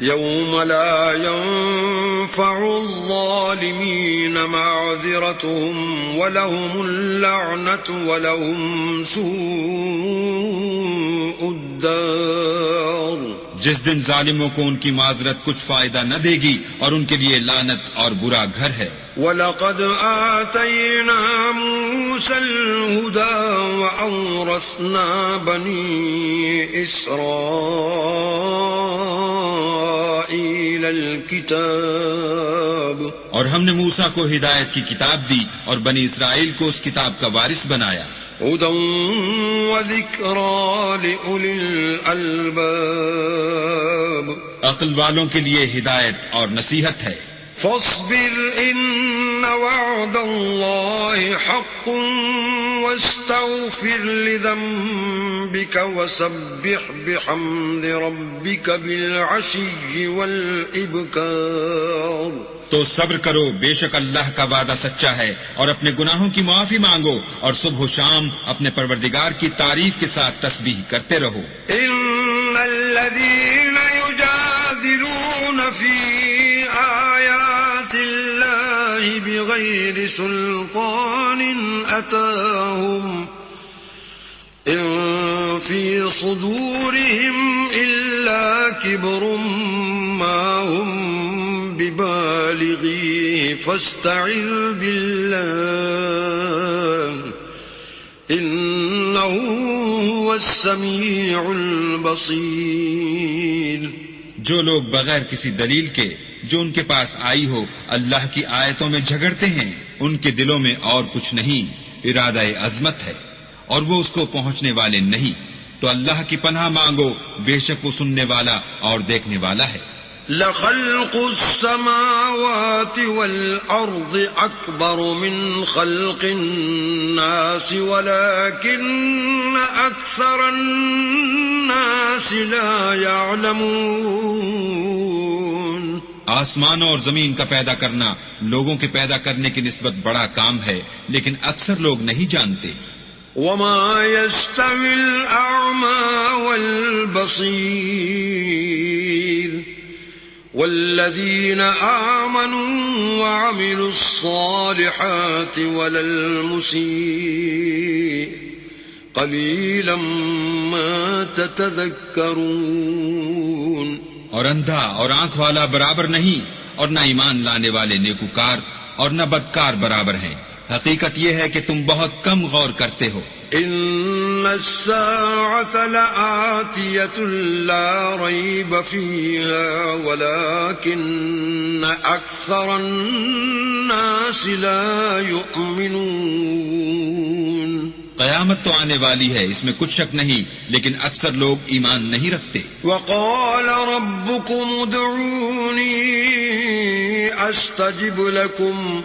يوم لا ينفع الظالمين معذرتهم ولهم اللعنة ولهم سوء الدار. جس دن ظالموں کو ان کی معذرت کچھ فائدہ نہ دے گی اور ان کے لیے لعنت اور برا گھر ہے. وَلَقَدْ آتَيْنَا مُوسَى الْهُدَى وَأَوْرَثْنَا بَنِي إِسْرَائِيلَ الْكِتَابَ. اور ہم نے موسیٰ کو ہدایت کی کتاب دی اور بنی اسرائیل کو اس کتاب کا وارث بنایا. هُدًى وَذِكْرَى لِأُولِي الْأَلْبَابِ. عقل والوں کے لیے ہدایت اور نصیحت ہے. فاصبر إن وعد الله حق واستغفر لذنبك وسبح بحمد ربك بالعشي والإبكار. تو صبر کرو، بے شک اللہ کا وعدہ سچا ہے، اور اپنے گناہوں کی معافی مانگو اور صبح و شام اپنے پروردگار کی تعریف کے ساتھ تسبیح کرتے رہو. إن الذين يجادلون في آيات الله بغير سلطان أتاهم إن في صدورهم إلا كبر ما هم ببالغيه فاستعذ بالله إنه هو السميع البصير. جو لوگ بغیر کسی دلیل کے جو ان کے پاس آئی ہو اللہ کی آیتوں میں جھگڑتے ہیں، ان کے دلوں میں اور کچھ نہیں، ارادہ عظمت ہے اور وہ اس کو پہنچنے والے نہیں. تو اللہ کی پناہ مانگو، بے شک وہ سننے والا اور دیکھنے والا ہے. لخلق السماوات والأرض أكبر من خلق الناس ولكن أكثر الناس الناس لا يعلمون آسمانوں اور زمین کا پیدا کرنا لوگوں کے پیدا کرنے کی نسبت بڑا کام ہے، لیکن اکثر لوگ نہیں جانتے۔ وما يستوي الأعمى والبصير والذين آمنوا وعملوا الصالحات ولا المسيء قليلا ما تتذكرون۔ اور اندھا اور آنکھ والا برابر نہیں، اور نہ ایمان لانے والے نیکوکار اور نہ بدکار برابر ہیں۔ حقیقت یہ ہے کہ تم بہت کم غور کرتے ہو۔ ان الساعة لآتية لا ريب فيها ولكن أكثر الناس لا يؤمنون۔ قیامت تو آنے والی ہے، اس میں کچھ شک نہیں، لیکن اکثر لوگ ایمان نہیں رکھتے۔ وقال ربكم ادعوني استجب لكم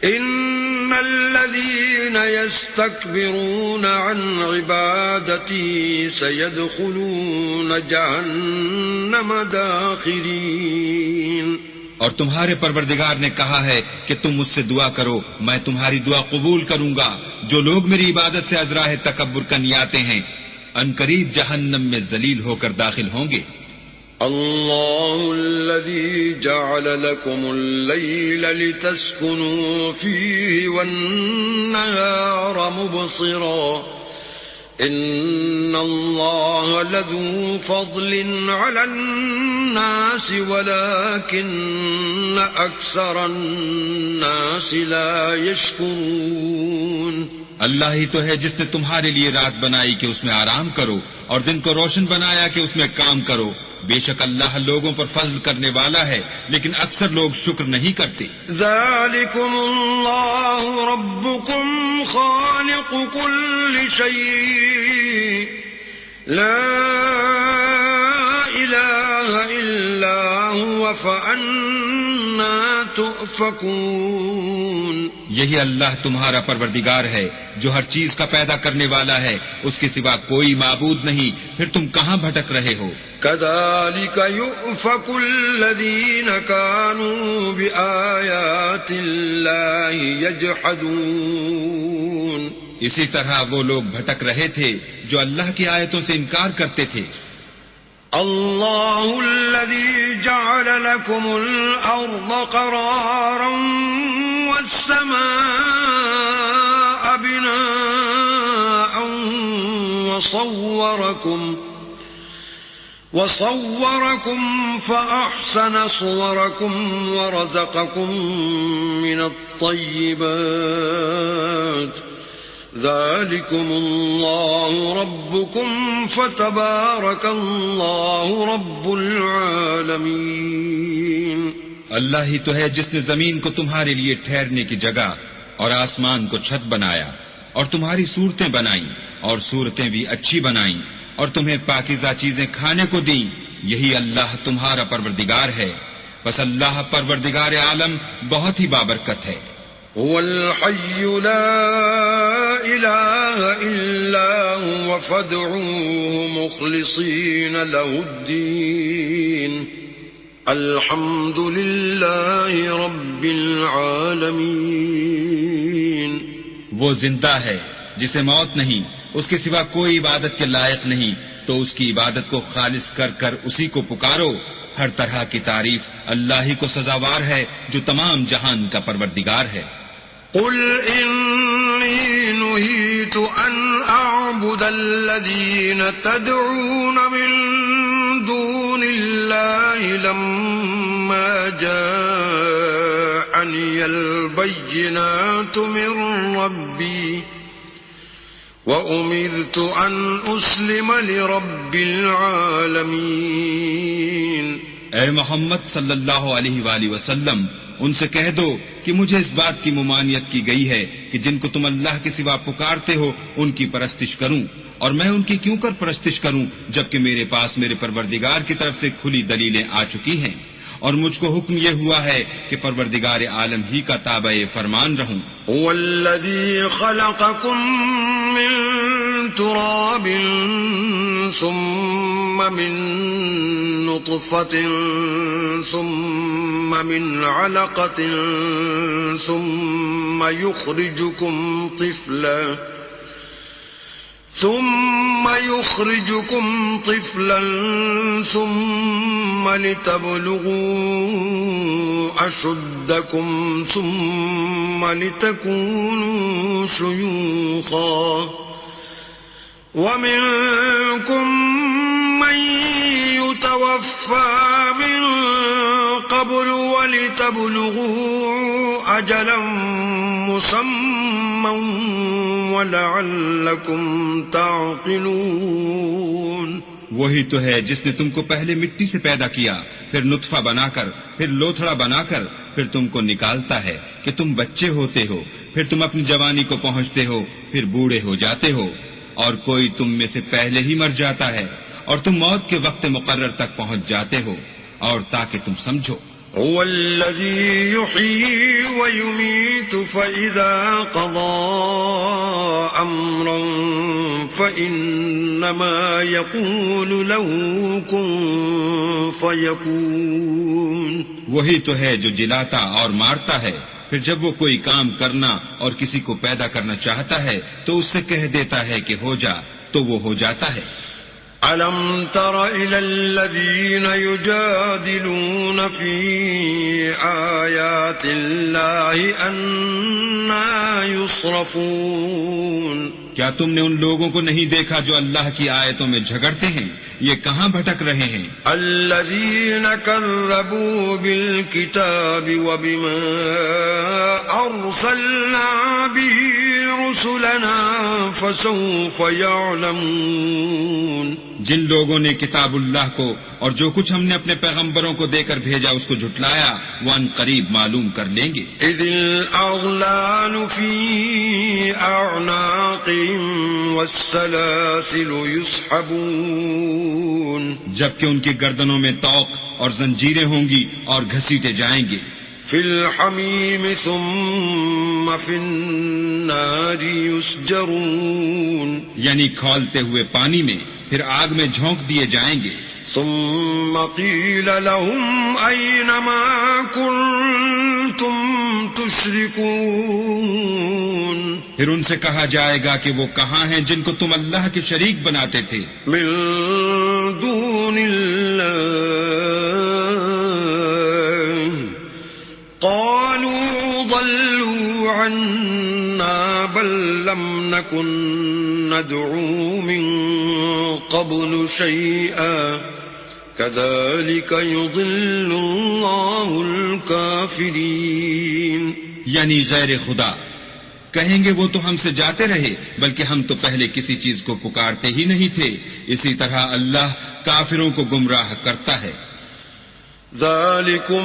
ان الذين يستكبرون عن عبادتي سيدخلون جهنم داخرين۔ اور تمہارے پروردگار نے کہا ہے کہ تم مجھ سے دعا کرو، میں تمہاری دعا قبول کروں گا۔ جو لوگ میری عبادت سے ازراہ تکبر کنیاتے ہیں عنقریب جہنم میں ذلیل ہو کر داخل ہوں گے۔ اللہ الذي جعل لكم الليل لتسكنوا فيه والنهار مبصرا ان اللہ لذو فضل على الناس ولكن اکثر الناس لا يشكرون۔ اللہ ہی تو ہے جس نے تمہارے لیے رات بنائی کہ اس میں آرام کرو، اور دن کو روشن بنایا کہ اس میں کام کرو۔ بے شک اللہ لوگوں پر فضل کرنے والا ہے، لیکن اکثر لوگ شکر نہیں کرتے۔ ذالکم اللہ ربکم خالق کل شیء لا الہ الا هو فأنا تؤفکون۔ یہی اللہ تمہارا پروردگار ہے جو ہر چیز کا پیدا کرنے والا ہے، اس کے سوا کوئی معبود نہیں، پھر تم کہاں بھٹک رہے ہو؟ كذلك يؤفك الذين كانوا بآيات الله يجحدون۔ اسی طرح وہ لوگ بھٹک رہے تھے جو اللہ کی آیتوں سے انکار کرتے تھے۔ اللہ الذي جعل لكم الأرض قرارا والسماء بناء وصوركم فأحسن صوركم ورزقكم من الطيبات ذلكم الله ربكم فتبارك الله رب العالمين۔ اللہ ہی تو ہے جس نے زمین کو تمہارے لیے ٹھہرنے کی جگہ اور آسمان کو چھت بنایا، اور تمہاری صورتیں بنائیں اور صورتیں بھی اچھی بنائیں، اور تمہیں پاکیزہ چیزیں کھانے کو دیں۔ یہی اللہ تمہارا پروردگار ہے، بس اللہ پروردگار عالم بہت ہی بابرکت ہے۔ هو الحي لا إله إلا هو فادعوه مخلصين له الدين الحمد لله رب العالمين۔ وہ زندہ ہے جسے موت نہیں، اس کے سوا کوئی عبادت کے لائق نہیں، تو اس کی عبادت کو خالص کر کر اسی کو پکارو۔ ہر طرح کی تعریف اللہ ہی کو سزاوار ہے جو تمام جہان کا پروردگار ہے۔ قل إني نهيت أن أعبد الذين تدعون من دون الله لما جاءني البينات من ربي وأمرت أن أسلم لرب العالمين۔ اے محمد صلی اللہ علیہ وآلہ وسلم، ان سے کہہ دو کہ مجھے اس بات کی ممانعت کی گئی ہے کہ جن کو تم اللہ کے سوا پکارتے ہو ان کی پرستش کروں، اور میں ان کی کیوں کر پرستش کروں جبکہ میرے پاس میرے پروردگار کی طرف سے کھلی دلیلیں آ چکی ہیں، اور مجھ کو حکم یہ ہوا ہے کہ پروردگار عالم ہی کا تابع فرمان رہوں۔ هو الذي خلقكم من تراب ثم من نطفة ثم من علقة ثم يخرجكم طفلا ثم لتبلغوا أشدكم ثم لتكونوا شيوخا ومنكم من يتوفى من قبل ولتبلغوا أجلا مسمى وَلَعَلَّكُمْ تَعْقِلُونَ وہی تو ہے جس نے تم کو پہلے مٹی سے پیدا کیا، پھر نطفہ بنا کر، پھر لوتھڑا بنا کر، پھر تم کو نکالتا ہے کہ تم بچے ہوتے ہو، پھر تم اپنی جوانی کو پہنچتے ہو، پھر بوڑھے ہو جاتے ہو، اور کوئی تم میں سے پہلے ہی مر جاتا ہے، اور تم موت کے وقت مقرر تک پہنچ جاتے ہو، اور تاکہ تم سمجھو هو الذي يحيي ويميت فإذا قضى أمرا فإنما يقول له كن فيكون. وہی تو ہے جو جلاتا اور مارتا ہے، پھر جب وہ کوئی کام کرنا اور کسی کو پیدا کرنا چاہتا ہے تو اس سے کہہ دیتا ہے کہ ہو جا، تو وہ ہو جاتا ہے. أَلَمْ تَرَ إِلَى الَّذِينَ يُجَادِلُونَ فِي آيَاتِ اللَّهِ أَنَّىٰ يُصْرَفُونَ. کیا تم نے ان لوگوں کو نہیں دیکھا جو اللہ کی آیتوں میں جھگڑتے ہیں؟ یہ کہاں بھٹک رہے ہیں؟ الذين كذبوا بالكتاب وبما أرسلنا به رسلنا فسوف يعلمون. جن لوگوں نے کتاب اللہ کو اور جو کچھ ہم نے اپنے پیغمبروں کو دے کر بھیجا اس کو جھٹلایا، وہ ان قریب معلوم کر لیں گے. إذ الأغلال في أعناقهم والسلاسل يسحبون. جبکہ ان کی گردنوں میں طوق اور زنجیریں ہوں گی اور گھسیٹے جائیں گے. في الحميم ثم في النار يسجرون. یعنی کھولتے ہوئے پانی میں، پھر آگ میں جھونک دیے جائیں گے. ثم قيل لهم أين ما كنتم تشركون. پھر ان سے کہا جائے گا کہ وہ کہاں ہیں جن کو تم اللہ کے شریک بناتے تھے من دون الله. قالوا ضلوا عنا بل لم نكن ندعو من قبل شيئا كذلك يضل الله الكافرين. یعنی غیر خدا کہیں گے وہ تو ہم سے جاتے رہے، بلکہ ہم تو پہلے کسی چیز کو پکارتے ہی نہیں تھے. اسی طرح اللہ کافروں کو گمراہ کرتا ہے. ذلكم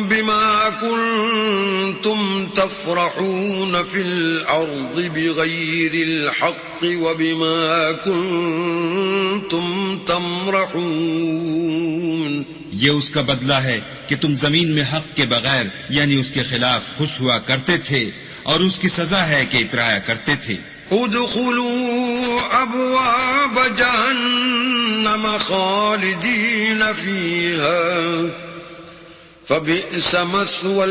بما كنتم تفرحون في الأرض بغير الحق وبما كنتم تمرحون. یہ اس کا بدلہ ہے کہ تم زمین میں حق کے بغیر یعنی اس کے خلاف خوش ہوا کرتے تھے، اور اس کی سزا ہے کہ اترایا کرتے تھے. ادخلوا ابواب جہنم خالدین فیہا فبئس مثوى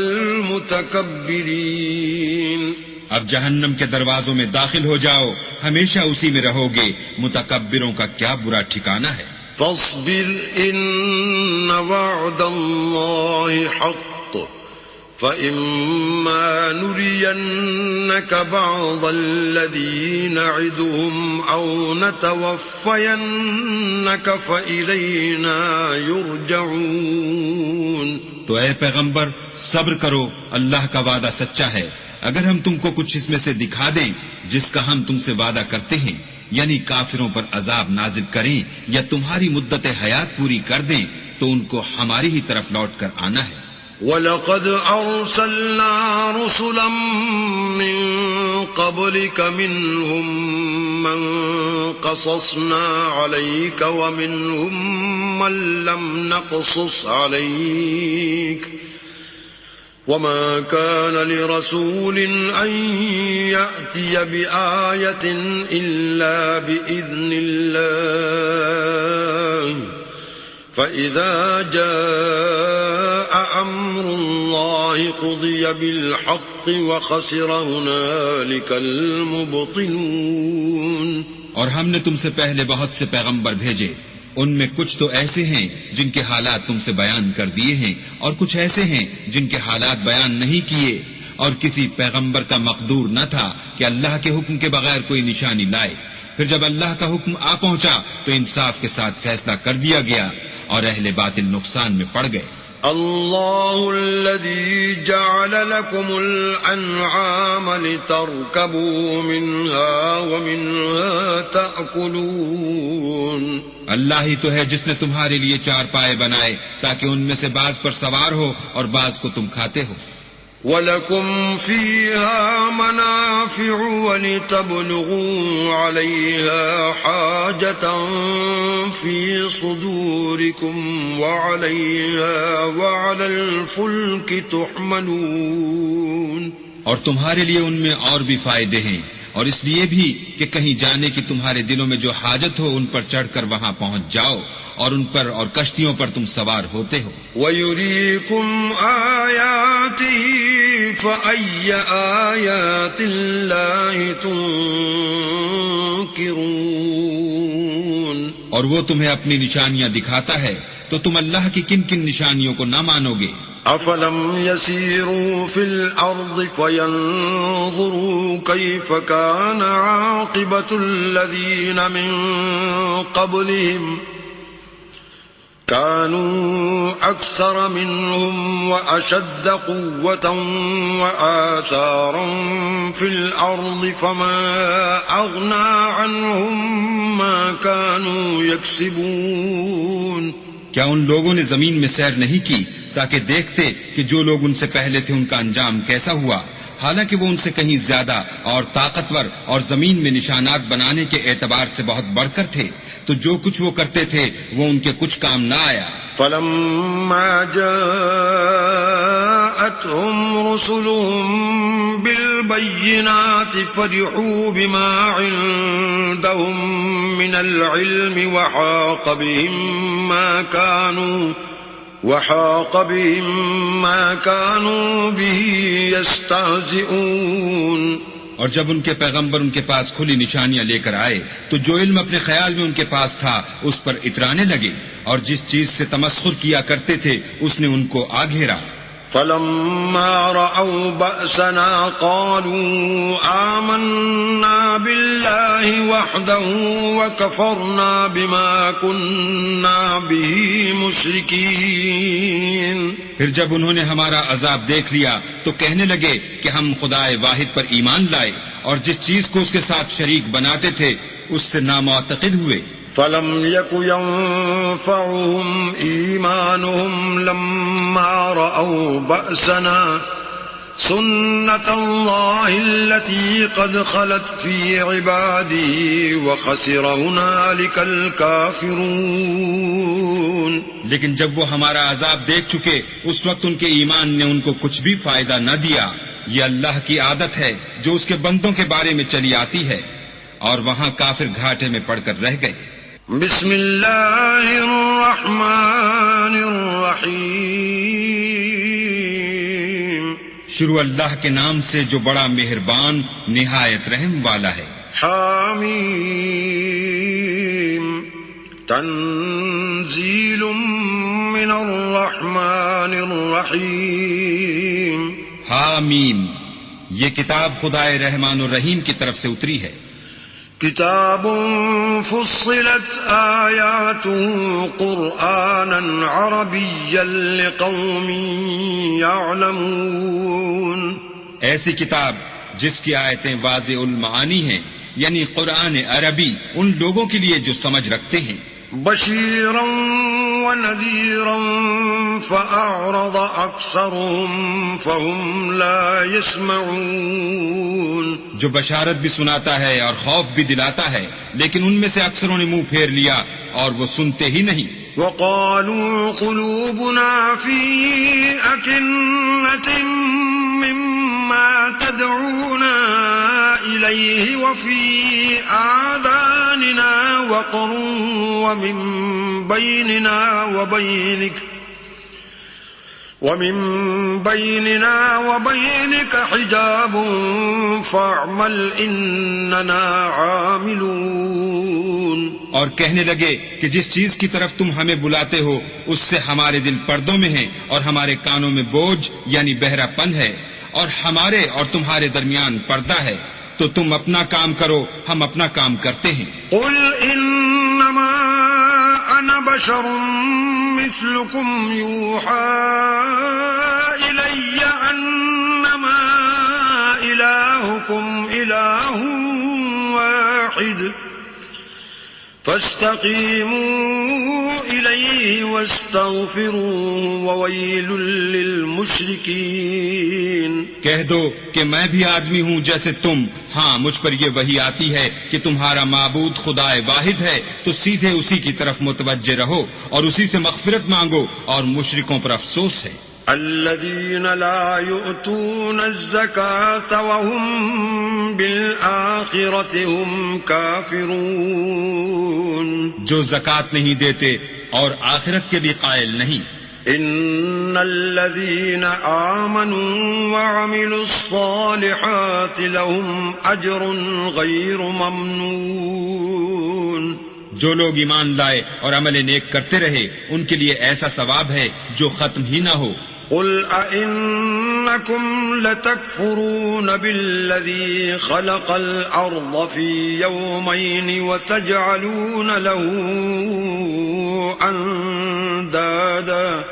المتکبرین. اب جہنم کے دروازوں میں داخل ہو جاؤ، ہمیشہ اسی میں رہو گے. متکبروں کا کیا برا ٹھکانہ ہے. فاصبر ان وعد اللہ حق فإما نرينك بعض الذي نعدهم أو نتوفينك فإلينا يرجعون. تو اے پیغمبر صبر کرو، اللہ کا وعدہ سچا ہے. اگر ہم تم کو کچھ اس میں سے دکھا دیں جس کا ہم تم سے وعدہ کرتے ہیں، یعنی کافروں پر عذاب نازل کریں یا تمہاری مدت حیات پوری کر دیں، تو ان کو ہماری ہی طرف لوٹ کر آنا ہے. وَلَقَدْ أَرْسَلْنَا رُسُلًا مِّن قَبْلِكَ مِنْهُمْ مَنْ قَصَصْنَا عَلَيْكَ وَمِنْهُمْ مَنْ لَمْ نَقْصُصْ عَلَيْكَ وَمَا كَانَ لِرَسُولٍ أَنْ يَأْتِيَ بِآيَةٍ إِلَّا بِإِذْنِ اللَّهِ فإذا جاء أمر الله قضي بالحق وخسر هنالك المبطلون. اور ہم نے تم سے پہلے بہت سے پیغمبر بھیجے، ان میں کچھ تو ایسے ہیں جن کے حالات تم سے بیان کر دیے ہیں، اور کچھ ایسے ہیں جن کے حالات بیان نہیں کیے، اور کسی پیغمبر کا مقدور نہ تھا کہ اللہ کے حکم کے بغیر کوئی نشانی لائے. پھر جب اللہ کا حکم آ پہنچا تو انصاف کے ساتھ فیصلہ کر دیا گیا، اور اہل باطل نقصان میں پڑ گئے. اللہ الذي جعل لكم الأنعام لتركبوا منها ومنها تأكلون. اللہ ہی تو ہے جس نے تمہارے لیے چار پائے بنائے تاکہ ان میں سے بعض پر سوار ہو اور بعض کو تم کھاتے ہو. وَلَكُمْ فِيهَا مَنَافِعُ وَلِتَبْلُغُوا عَلَيْهَا حَاجَةً فِي صُدُورِكُمْ وَعَلَيْهَا وَعَلَى الْفُلْكِ تُحْمَلُونَ. اور تمہارے لیے ان میں اور بھی فائدے ہیں، اور اس لیے بھی کہ کہیں جانے کی تمہارے دلوں میں جو حاجت ہو ان پر چڑھ کر وہاں پہنچ جاؤ، اور ان پر اور کشتیوں پر تم سوار ہوتے ہو. وَيُرِيكُمْ آيَاتِهِ فَأَيَّ آيَاتِ اللَّهِ تُنْكِرُونَ. اور وہ تمہیں اپنی نشانیاں دکھاتا ہے تو تم اللہ کی کن کن نشانیوں کو نہ مانو گے. أَفَلَمْ يَسِيرُوا فِي الْأَرْضِ فَيَنْظُرُوا كَيْفَ كَانَ عَاقِبَةُ الَّذِينَ مِنْ قَبْلِهِمْ كَانُوا أَكْثَرَ مِنْهُمْ وَأَشَدَّ قُوَّةً وَآثَارًا فِي الْأَرْضِ فَمَا أَغْنَى عَنْهُمْ مَا كَانُوا يَكْسِبُونَ. کیا ان لوگوں نے زمین میں سیر نہیں کی تاکہ دیکھتے کہ جو لوگ ان سے پہلے تھے ان کا انجام کیسا ہوا، حالانکہ وہ ان سے کہیں زیادہ اور طاقتور اور زمین میں نشانات بنانے کے اعتبار سے بہت بڑھ کر تھے، تو جو کچھ وہ کرتے تھے وہ ان کے کچھ کام نہ آیا. فَلَمَّا جَاءَتْهُمْ رُسُلُهُم بِالْبَيِّنَاتِ فَرِحُوا بِمَا عِندَهُم مِّنَ الْعِلْمِ وَحَاقَ بِهِم مَّا كَانُوا بِهِ يَسْتَهْزِئُونَ. اور جب ان کے پیغمبر ان کے پاس کھلی نشانیاں لے کر آئے تو جو علم اپنے خیال میں ان کے پاس تھا اس پر اترانے لگے، اور جس چیز سے تمسخر کیا کرتے تھے اس نے ان کو آ گھیرا. فَلَمَّا رَأَوْا بَأْسَنَا قَالُوا آمَنَّا بِاللَّهِ وَحْدَهُ وَكَفَرْنَا بِمَا كُنَّا بِهِ مُشْرِكِينَ. پھر جب انہوں نے ہمارا عذاب دیکھ لیا تو کہنے لگے کہ ہم خدائے واحد پر ایمان لائے اور جس چیز کو اس کے ساتھ شریک بناتے تھے اس سے نامعتقد ہوئے. فَلَمْ يَكُ يَنفَعُهُمْ إِيمَانُهُمْ لَمَّا رَأَوْا بَأْسَنَا سُنَّةَ اللَّهِ الَّتِي قَدْ خَلَتْ فِي عِبَادِهِ وَخَسِرَ هُنَالِكَ الْكَافِرُونَ. لیکن جب وہ ہمارا عذاب دیکھ چکے اس وقت ان کے ایمان نے ان کو کچھ بھی فائدہ نہ دیا. یہ اللہ کی عادت ہے جو اس کے بندوں کے بارے میں چلی آتی ہے، اور وہاں کافر گھاٹے میں پڑ کر رہ گئے. بسم اللہ الرحمن الرحیم. شروع اللہ کے نام سے جو بڑا مہربان نہایت رحم والا ہے. حامیم تنزیل من الرحمن الرحیم. حامیم یہ کتاب خدائے رحمان الرحیم کی طرف سے اتری ہے. کتاب فصلت آیاته قرآنا عربیا لقوم یعلمون. ایسی کتاب جس کی آیتیں واضح المعانی ہیں، یعنی قرآن عربی ان لوگوں کے لیے جو سمجھ رکھتے ہیں. بشیرا ونذیرا فأعرض أكثرهم فهم لا يسمعون. جو بشارت بھی سناتا ہے اور خوف بھی دلاتا ہے، لیکن ان میں سے اکثروں نے منہ پھیر لیا اور وہ سنتے ہی نہیں. وقالوا قلوبنا في أكنة مما تدعونا إليه وفي آذاننا وقر ومن بيننا وبينك حجاب فاعمل إننا عاملون. اور کہنے لگے کہ جس چیز کی طرف تم ہمیں بلاتے ہو اس سے ہمارے دل پردوں میں ہیں اور ہمارے کانوں میں بوجھ یعنی بہرا پن ہے، اور ہمارے اور تمہارے درمیان پردہ ہے، تو تم اپنا کام کرو، ہم اپنا کام کرتے ہیں. قل انما انا بشر مثلكم يوحى الي انما الهكم اله واحد فاستقیموا الیہ واستغفروہ وویل للمشرکین. کہہ دو کہ میں بھی آدمی ہوں جیسے تم، ہاں مجھ پر یہ وحی آتی ہے کہ تمہارا معبود خدا واحد ہے، تو سیدھے اسی کی طرف متوجہ رہو اور اسی سے مغفرت مانگو، اور مشرکوں پر افسوس ہے. الذين لا يؤتون الزكاة وهم بالآخرة هم كافرون. جو زکات نہیں دیتے اور آخرت کے بھی قائل نہیں. ان الذين آمنوا وعملوا الصالحات لهم اجر غير ممنون. جو لوگ ایمان لائے اور عمل نیک کرتے رہے ان کے لیے ایسا ثواب ہے جو ختم ہی نہ ہو. قل أئنكم لتكفرون بالذي خلق الأرض في يومين وتجعلون له أندادا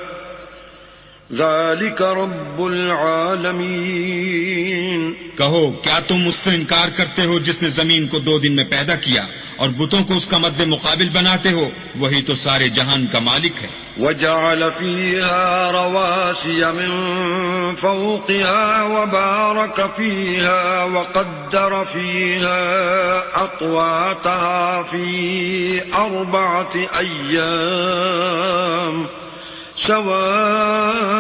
ذلك رب العالمین. کہو کیا تم اس سے انکار کرتے ہو جس نے زمین کو 2 دن میں پیدا کیا اور بتوں کو اس کا مد مقابل بناتے ہو؟ وہی تو سارے جہان کا مالک ہے. وجعل فيها رواسي من فوقها وبارك فيها وقدر فيها أقواتها في 4 أيام سواء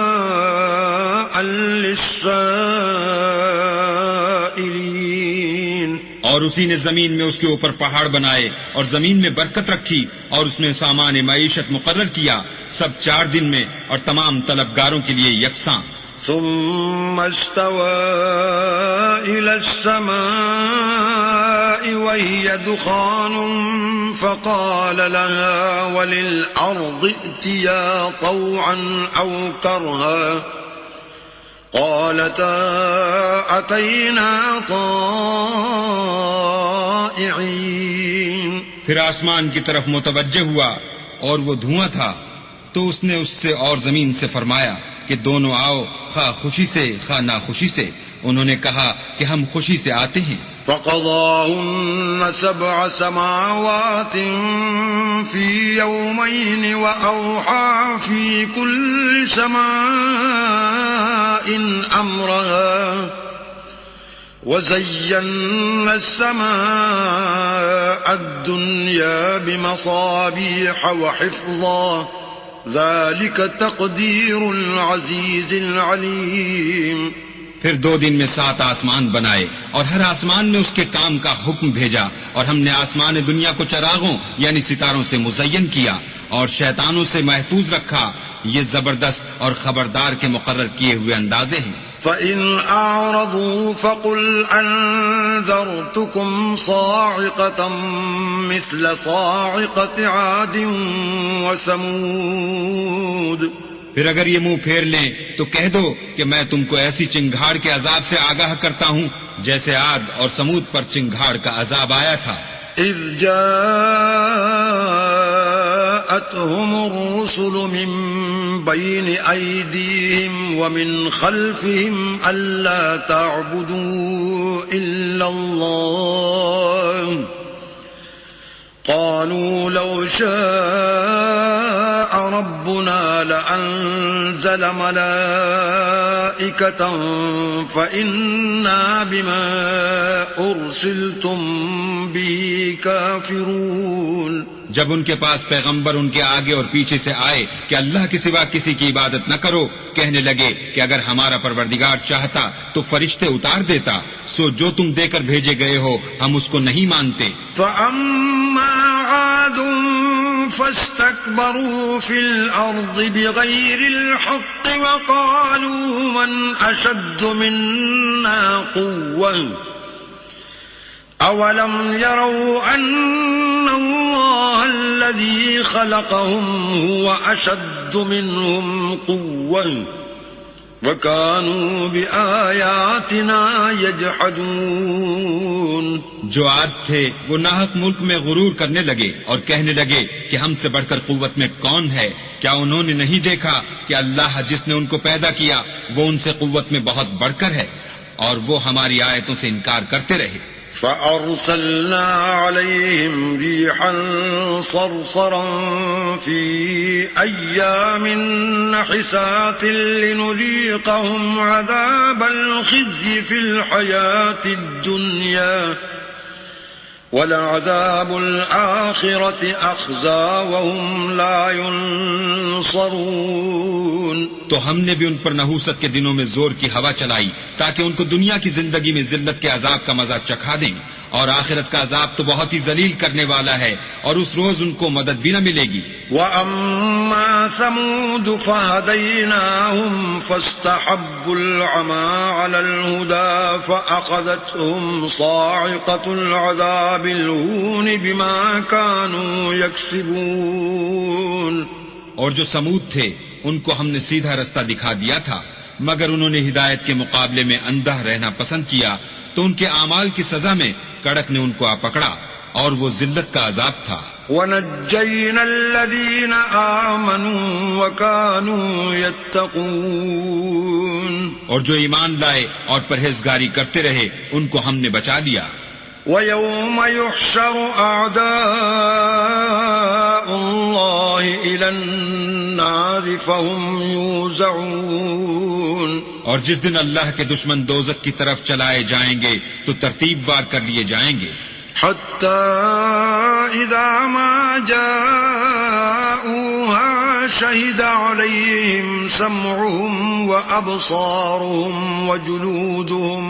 للسائلين. اور اسی نے زمین میں اس کے اوپر پہاڑ بنائے اور زمین میں برکت رکھی اور اس میں سامان معیشت مقرر کیا، سب 4 دن میں اور تمام طلبگاروں کے لیے یکساں. ثم استوى إلى السماء وهي دخان فقال لها وللأرض ائتيا طوعا أو كرها قالتا أتينا طائعين. پھر آسمان کی طرف متوجہ ہوا اور وہ دھواں تھا، تو اس نے اس سے اور زمین سے فرمایا کہ دونوں آؤ، خواہ خوشی سے خواہ ناخوشی سے. انہوں نے کہا کہ ہم خوشی سے آتے ہیں. فقضاهن 7 سماوات في يومين وأوحى في كل سماء أمرها وزينا السماء الدنيا بمصابيح وحفظا ذلك تقدير العزيز العليم. پھر 2 دن میں 7 آسمان بنائے اور ہر آسمان میں اس کے کام کا حکم بھیجا، اور ہم نے آسمان دنیا کو چراغوں یعنی ستاروں سے مزین کیا اور شیطانوں سے محفوظ رکھا. یہ زبردست اور خبردار کے مقرر کیے ہوئے اندازے ہیں. فَإِنْ أَعْرَضُوا فَقُلْ أَنذَرْتُكُمْ صَاعِقَةً مِثْلَ صَاعِقَةِ عَادٍ وَثَمُودَ. پھر اگر یہ منہ پھیر لیں تو کہہ دو کہ میں تم کو ایسی چنگھاڑ کے عذاب سے آگاہ کرتا ہوں جیسے عاد اور سمود پر چنگھاڑ کا عذاب آیا تھا. اذ جاءتهم الرسل من بين أيديهم ومن خلفهم ألا تعبدوا إلا الله قالوا لو شاء ربنا لأنزل ملائكة فإنا بما أرسلتم به كافرون جب ان کے پاس پیغمبر ان کے آگے اور پیچھے سے آئے کہ اللہ کے سوا کسی کی عبادت نہ کرو، کہنے لگے کہ اگر ہمارا پروردگار چاہتا تو فرشتے اتار دیتا، سو جو تم دے کر بھیجے گئے ہو ہم اس کو نہیں مانتے۔ فأما عاد فاستكبروا في الأرض بغير الحق وقالوا من أشد منا قوة أولم يروا أن الله الذي خلقهم هو أشد منهم قوة وَكَانُوا بِآيَاتِنَا يَجْحَدُونَ۔ جو عاد تھے وہ ناحق ملک میں غرور کرنے لگے اور کہنے لگے کہ ہم سے بڑھ کر قوت میں کون ہے؟ کیا انہوں نے نہیں دیکھا کہ اللہ جس نے ان کو پیدا کیا وہ ان سے قوت میں بہت بڑھ کر ہے، اور وہ ہماری آیتوں سے انکار کرتے رہے۔ فأرسلنا عليهم ريحا صرصرا في أيام نحسات لنذيقهم عذاب الخزي في الحياة الدنيا ولعذاب الآخرة أخزى وهم لا ينصرون۔ تو ہم نے بھی ان پر نحوست کے دنوں میں زور کی ہوا چلائی تاکہ ان کو دنیا کی زندگی میں ذلت کے عذاب کا مزہ چکھا دیں، اور آخرت کا عذاب تو بہت ہی ذلیل کرنے والا ہے، اور اس روز ان کو مدد بھی نہ ملے گی۔ وَأَمَّا ثَمُودُ فَهَدَيْنَاهُمْ فَاسْتَحَبُّوا الْعَمَى عَلَى الْهُدَى فَأَخَذَتْهُمْ صَاعِقَةُ الْعَذَابِ الْهُونِ بِمَا كَانُوا يَكْسِبُونَ۔ اور جو سمود تھے ان کو ہم نے سیدھا رستہ دکھا دیا تھا، مگر انہوں نے ہدایت کے مقابلے میں اندھا رہنا پسند کیا، تو ان کے اعمال کی سزا میں کڑک نے ان کو آ پکڑا، اور وہ ذلت کا عذاب تھا۔ وَنَجَّيْنَا الَّذِينَ آمَنُوا وَكَانُوا يَتَّقُونَ۔ اور جو ایمان لائے اور پرہیزگاری کرتے رہے ان کو ہم نے بچا لیا۔ وَيَوْمَ يُحْشَرُ أَعْدَاءُ اللَّهِ إِلَى النَّارِ فَهُمْ يُوزَعُونَ۔ اور جس دن اللہ کے دشمن دوزخ کی طرف چلائے جائیں گے تو ترتیب وار کر لیے جائیں گے، حَتَّى إِذَا مَا جَاءُوهَا شَهِدَ عَلَيْهِمْ سَمْعُهُمْ وَأَبْصَارُهُمْ وَجُلُودُهُمْ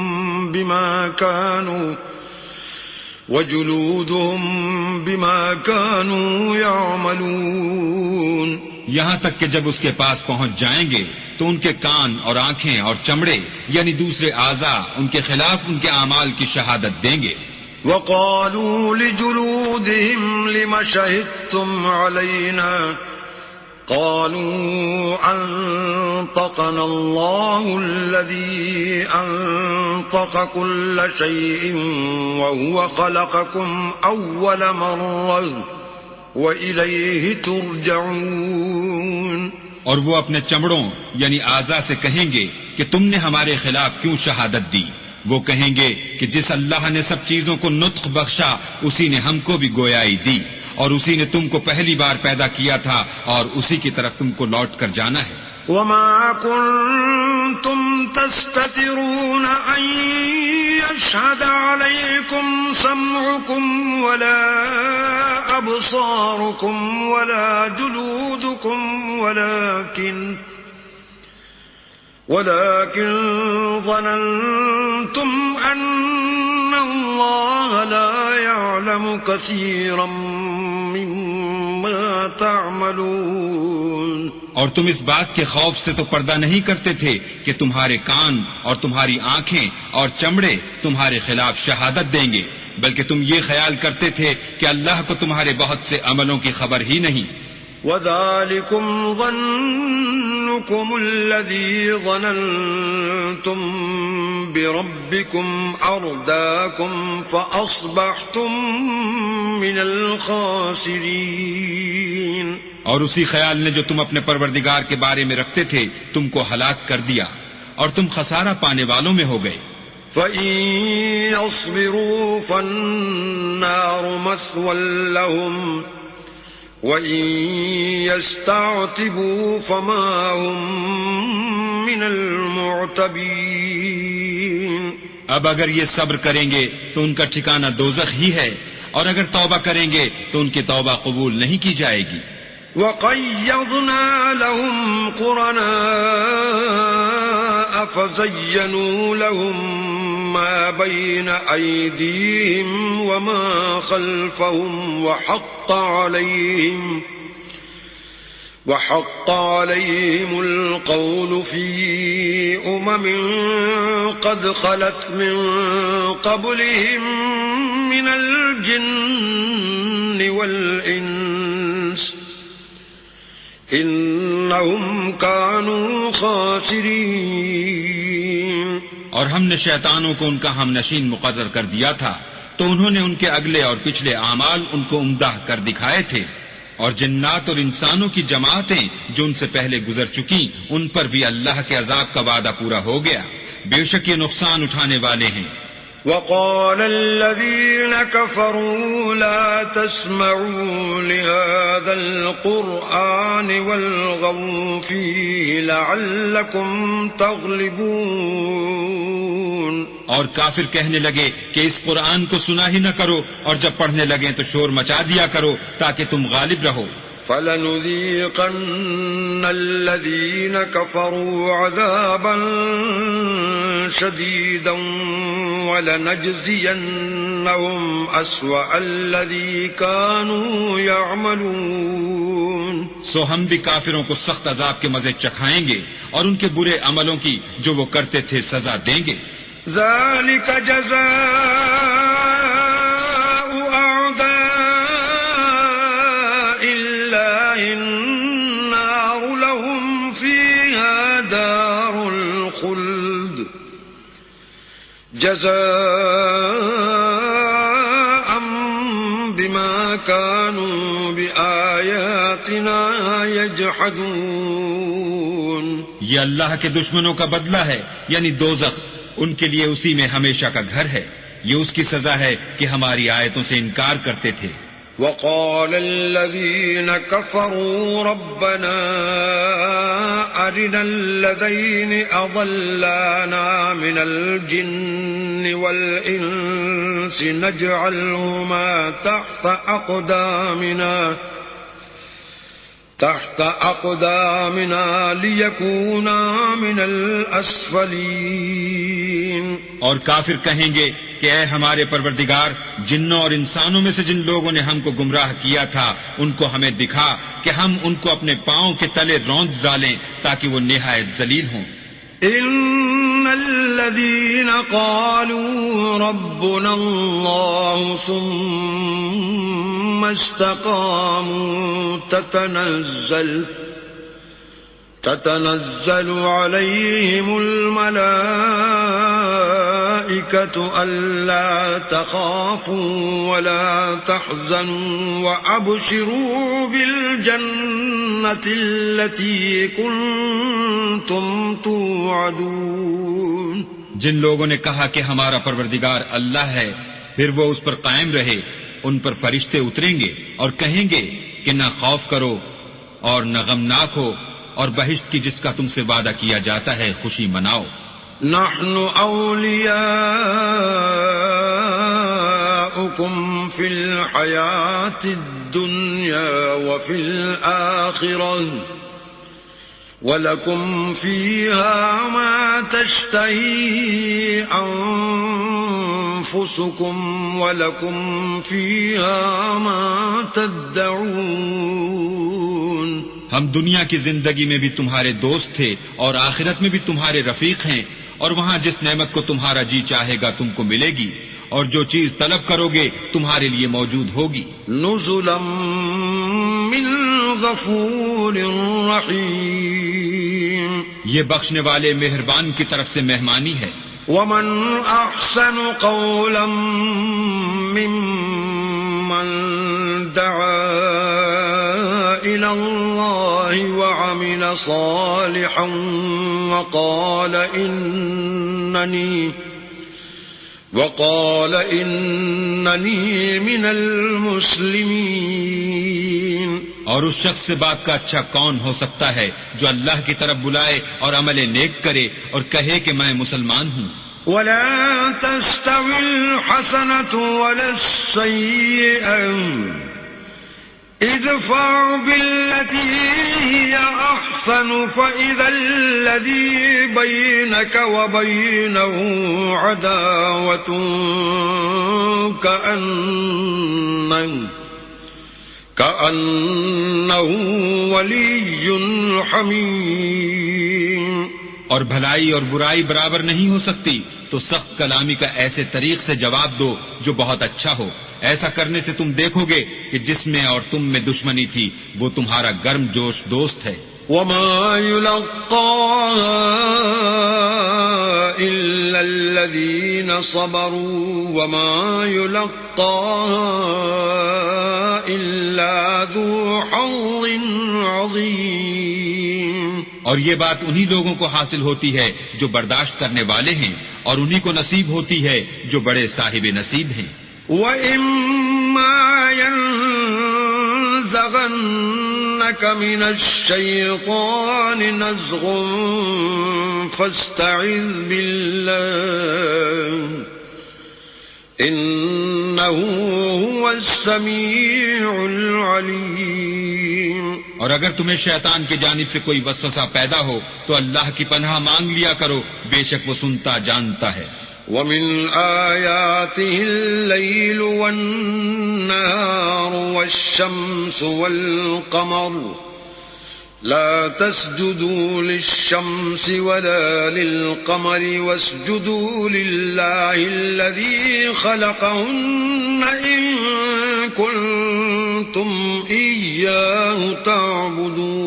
بِمَا كَانُوا يَعْمَلُونَ۔ یہاں تک کہ جب اس کے پاس پہنچ جائیں گے تو ان کے کان اور آنکھیں اور چمڑے یعنی دوسرے اعضاء ان کے خلاف ان کے اعمال کی شہادت دیں گے۔ وَقَالُوا لِجُلُودِهِمْ لِمَ شَهِدتُّمْ عَلَيْنَا قَالُوا أَنطَقَنَا اللَّهُ الَّذِي أَنطَقَ كُلَّ شَيْءٍ وَهُوَ خَلَقَكُمْ أَوَّلَ مَرَّةٍ وَإِلَيْهِ تُرْجَعُونَ۔ اور وہ اپنے چمڑوں یعنی اعضاء سے کہیں گے کہ تم نے ہمارے خلاف کیوں شہادت دی؟ وہ کہیں گے کہ جس اللہ نے سب چیزوں کو نطق بخشا اسی نے ہم کو بھی گویائی دی، اور اسی نے تم کو پہلی بار پیدا کیا تھا، اور اسی کی طرف تم کو لوٹ کر جانا ہے۔ وَمَا كُنتُمْ تَسْتَتِرُونَ أَن يَشْهَدَ عَلَيْكُمْ سَمْعُكُمْ وَلَا أَبْصَارُكُمْ وَلَا جُلُودُكُمْ ولكن ظننتم أن الله لا يعلم كثيرا مما تعملون۔ اور تم اس بات کے خوف سے تو پردہ نہیں کرتے تھے کہ تمہارے کان اور تمہاری آنکھیں اور چمڑے تمہارے خلاف شہادت دیں گے، بلکہ تم یہ خیال کرتے تھے کہ اللہ کو تمہارے بہت سے عملوں کی خبر ہی نہیں۔ وَذَلِكُمْ ظَنُّكُمُ الَّذِي ظَنَنْتُمْ بِرَبِّكُمْ أَرْدَاكُمْ فَأَصْبَحْتُمْ مِنَ الْخَاسِرِينَ۔ اور اسی خیال نے جو تم اپنے پروردگار کے بارے میں رکھتے تھے تم کو ہلاک کر دیا، اور تم خسارہ پانے والوں میں ہو گئے۔ فَإِن يَصْبِرُوا فَالنَّارُ مَثْوًى لَهُمْ وَإِن يَسْتَعْتِبُوا فَمَا هُمْ مِنَ الْمُعْتَبِينَ۔ اب اگر یہ صبر کریں گے تو ان کا ٹھکانہ دوزخ ہی ہے، اور اگر توبہ کریں گے تو ان کی توبہ قبول نہیں کی جائے گی۔ وَقَيَّضْنَا لَهُمْ قُرَنَاءَ فَزَيَّنُوا لَهُم مَّا بَيْنَ أَيْدِيهِمْ وَمَا خَلْفَهُمْ وَحَقَّ عَلَيْهِمُ الْقَوْلُ فِي أُمَمٍ قَدْ خَلَتْ مِن قَبْلِهِم مِّنَ الْجِنِّ وَالْإِنسِ إِنَّهُمْ كَانُوا خَاسِرِينَ۔ اور ہم نے شیطانوں کو ان کا ہم نشین مقرر کر دیا تھا، تو انہوں نے ان کے اگلے اور پچھلے اعمال ان کو عمدہ کر دکھائے تھے، اور جنات اور انسانوں کی جماعتیں جو ان سے پہلے گزر چکی ان پر بھی اللہ کے عذاب کا وعدہ پورا ہو گیا، بے شک یہ نقصان اٹھانے والے ہیں۔ وَقَالَ الَّذِينَ كَفَرُوا لَا تَسْمَعُوا لِهَذَا الْقُرْآنِ وَالْغَوْا فِيهِ لَعَلَّكُمْ تَغْلِبُونَ۔ اور کافر کہنے لگے کہ اس قرآن کو سنا ہی نہ کرو، اور جب پڑھنے لگیں تو شور مچا دیا کرو تاکہ تم غالب رہو۔ فَلَنُذِيقَنَّ الَّذِينَ كَفَرُوا عَذَابًا شَدِيدًا وَلَنَجْزِيَنَّهُمْ أَسْوَأَ الَّذِي كَانُوا يَعْمَلُونَ۔ سو ہم بھی کافروں کو سخت عذاب کے مزے چکھائیں گے، اور ان کے برے عملوں کی جو وہ کرتے تھے سزا دیں گے۔ ذَلِكَ جَزَاءُ أَعْدَاءِ اللَّهِ النَّارُ لَهُمْ فِيهَا دَارُ الْخُلْدِ جَزَاءً بِمَا كَانُوا بِآيَاتِنَا يَجْحَدُونَ۔ یہ اللہ کے دشمنوں کا بدلہ ہے، یعنی دوزخ، ان کے لیے اسی میں ہمیشہ کا گھر ہے، یہ اس کی سزا ہے کہ ہماری آیتوں سے انکار کرتے تھے۔ وَقَالَ الَّذِينَ كَفَرُوا رَبَّنَا أَرِنَا الَّذَيْنِ أَضَلَّانَا مِنَ الْجِنِّ وَالْإِنسِ نَجْعَلْهُمَا تحت أقدامنا ليكونا من الأسفلين۔ اور کافر کہیں گے کہ اے ہمارے پروردگار، جنوں اور انسانوں میں سے جن لوگوں نے ہم کو گمراہ کیا تھا ان کو ہمیں دکھا کہ ہم ان کو اپنے پاؤں کے تلے روند ڈالیں تاکہ وہ نہایت ذلیل ہوں۔ إن الذين قالوا ربنا الله ثم استقاموا تتنزل عليهم الملائكة ألا تخافوا ولا تحزنوا وأبشروا بالجنة التي كنتم توعدون۔ جن لوگوں نے کہا کہ ہمارا پروردگار اللہ ہے، پھر وہ اس پر قائم رہے، ان پر فرشتے اتریں گے اور کہیں گے کہ نہ خوف کرو اور نہ غمناک ہو، اور بہشت کی جس کا تم سے وعدہ کیا جاتا ہے خوشی مناؤ۔ نحن أولياؤكم في الحياة الدنيا وفي الآخرة وَلَكُمْ فِيهَا مَا تَشْتَهِي أَنفُسُكُمْ وَلَكُمْ فِيهَا مَا تَدَّعُونَ۔ ہم دنیا کی زندگی میں بھی تمہارے دوست تھے اور آخرت میں بھی تمہارے رفیق ہیں، اور وہاں جس نعمت کو تمہارا جی چاہے گا تم کو ملے گی، اور جو چیز طلب کرو گے تمہارے لیے موجود ہوگی۔ نُزُلًا مِّن غَفُورٍ رَّحِيمٍ۔ یہ بخشنے والے مہربان کی طرف سے مہمانی ہے۔ وَمَنْ أَحْسَنُ قَوْلًا مِّمَّن دَعَا إِلَى اللَّهِ وَعَمِلَ صَالِحًا وقال إنني من المسلمين۔ اور اس شخص سے بات کا اچھا کون ہو سکتا ہے جو اللہ کی طرف بلائے اور عمل نیک کرے اور کہے کہ میں مسلمان ہوں۔ ولا تستوي الحسنة ولا السيئة ادفع بالتي هي أحسن فإذا الذي بينك وبينه عداوة كأنه ولي حميم. اور بھلائی اور برائی برابر نہیں ہو سکتی، تو سخت کلامی کا ایسے طریق سے جواب دو جو بہت اچھا ہو. ایسا کرنے سے تم دیکھو گے کہ جس میں اور تم میں دشمنی تھی وہ تمہارا گرم جوش دوست ہے. وما يلقاها إلا الذين صبروا وما يلقاها إلا ذو حظ عظيم. اور یہ بات انہی لوگوں کو حاصل ہوتی ہے جو برداشت کرنے والے ہیں، اور انہی کو نصیب ہوتی ہے جو بڑے صاحب نصیب ہیں. وَإِمَّا يَنزَغَنَّكَ مِنَ الشَّيْطَانِ نَزْغٌ فَاسْتَعِذْ بِاللَّهِ إِنَّهُ هُوَ السَّمِيعُ الْعَلِيمُ. اور اگر تمہیں شیطان کی جانب سے کوئی وسوسہ پیدا ہو تو اللہ کی پناہ مانگ لیا کرو، بے شک وہ سنتا جانتا ہے. وَمِنْ آيَاتِهِ اللَّيْلُ وَالنَّهَارُ وَالشَّمْسُ وَالْقَمَرُ لَا تَسْجُدُوا لِلشَّمْسِ وَلَا لِلْقَمَرِ وَاسْجُدُوا لِلَّهِ الَّذِي خَلَقَهُنَّ إِن كُنتُمْ إِيَّاهُ تَعْبُدُونَ.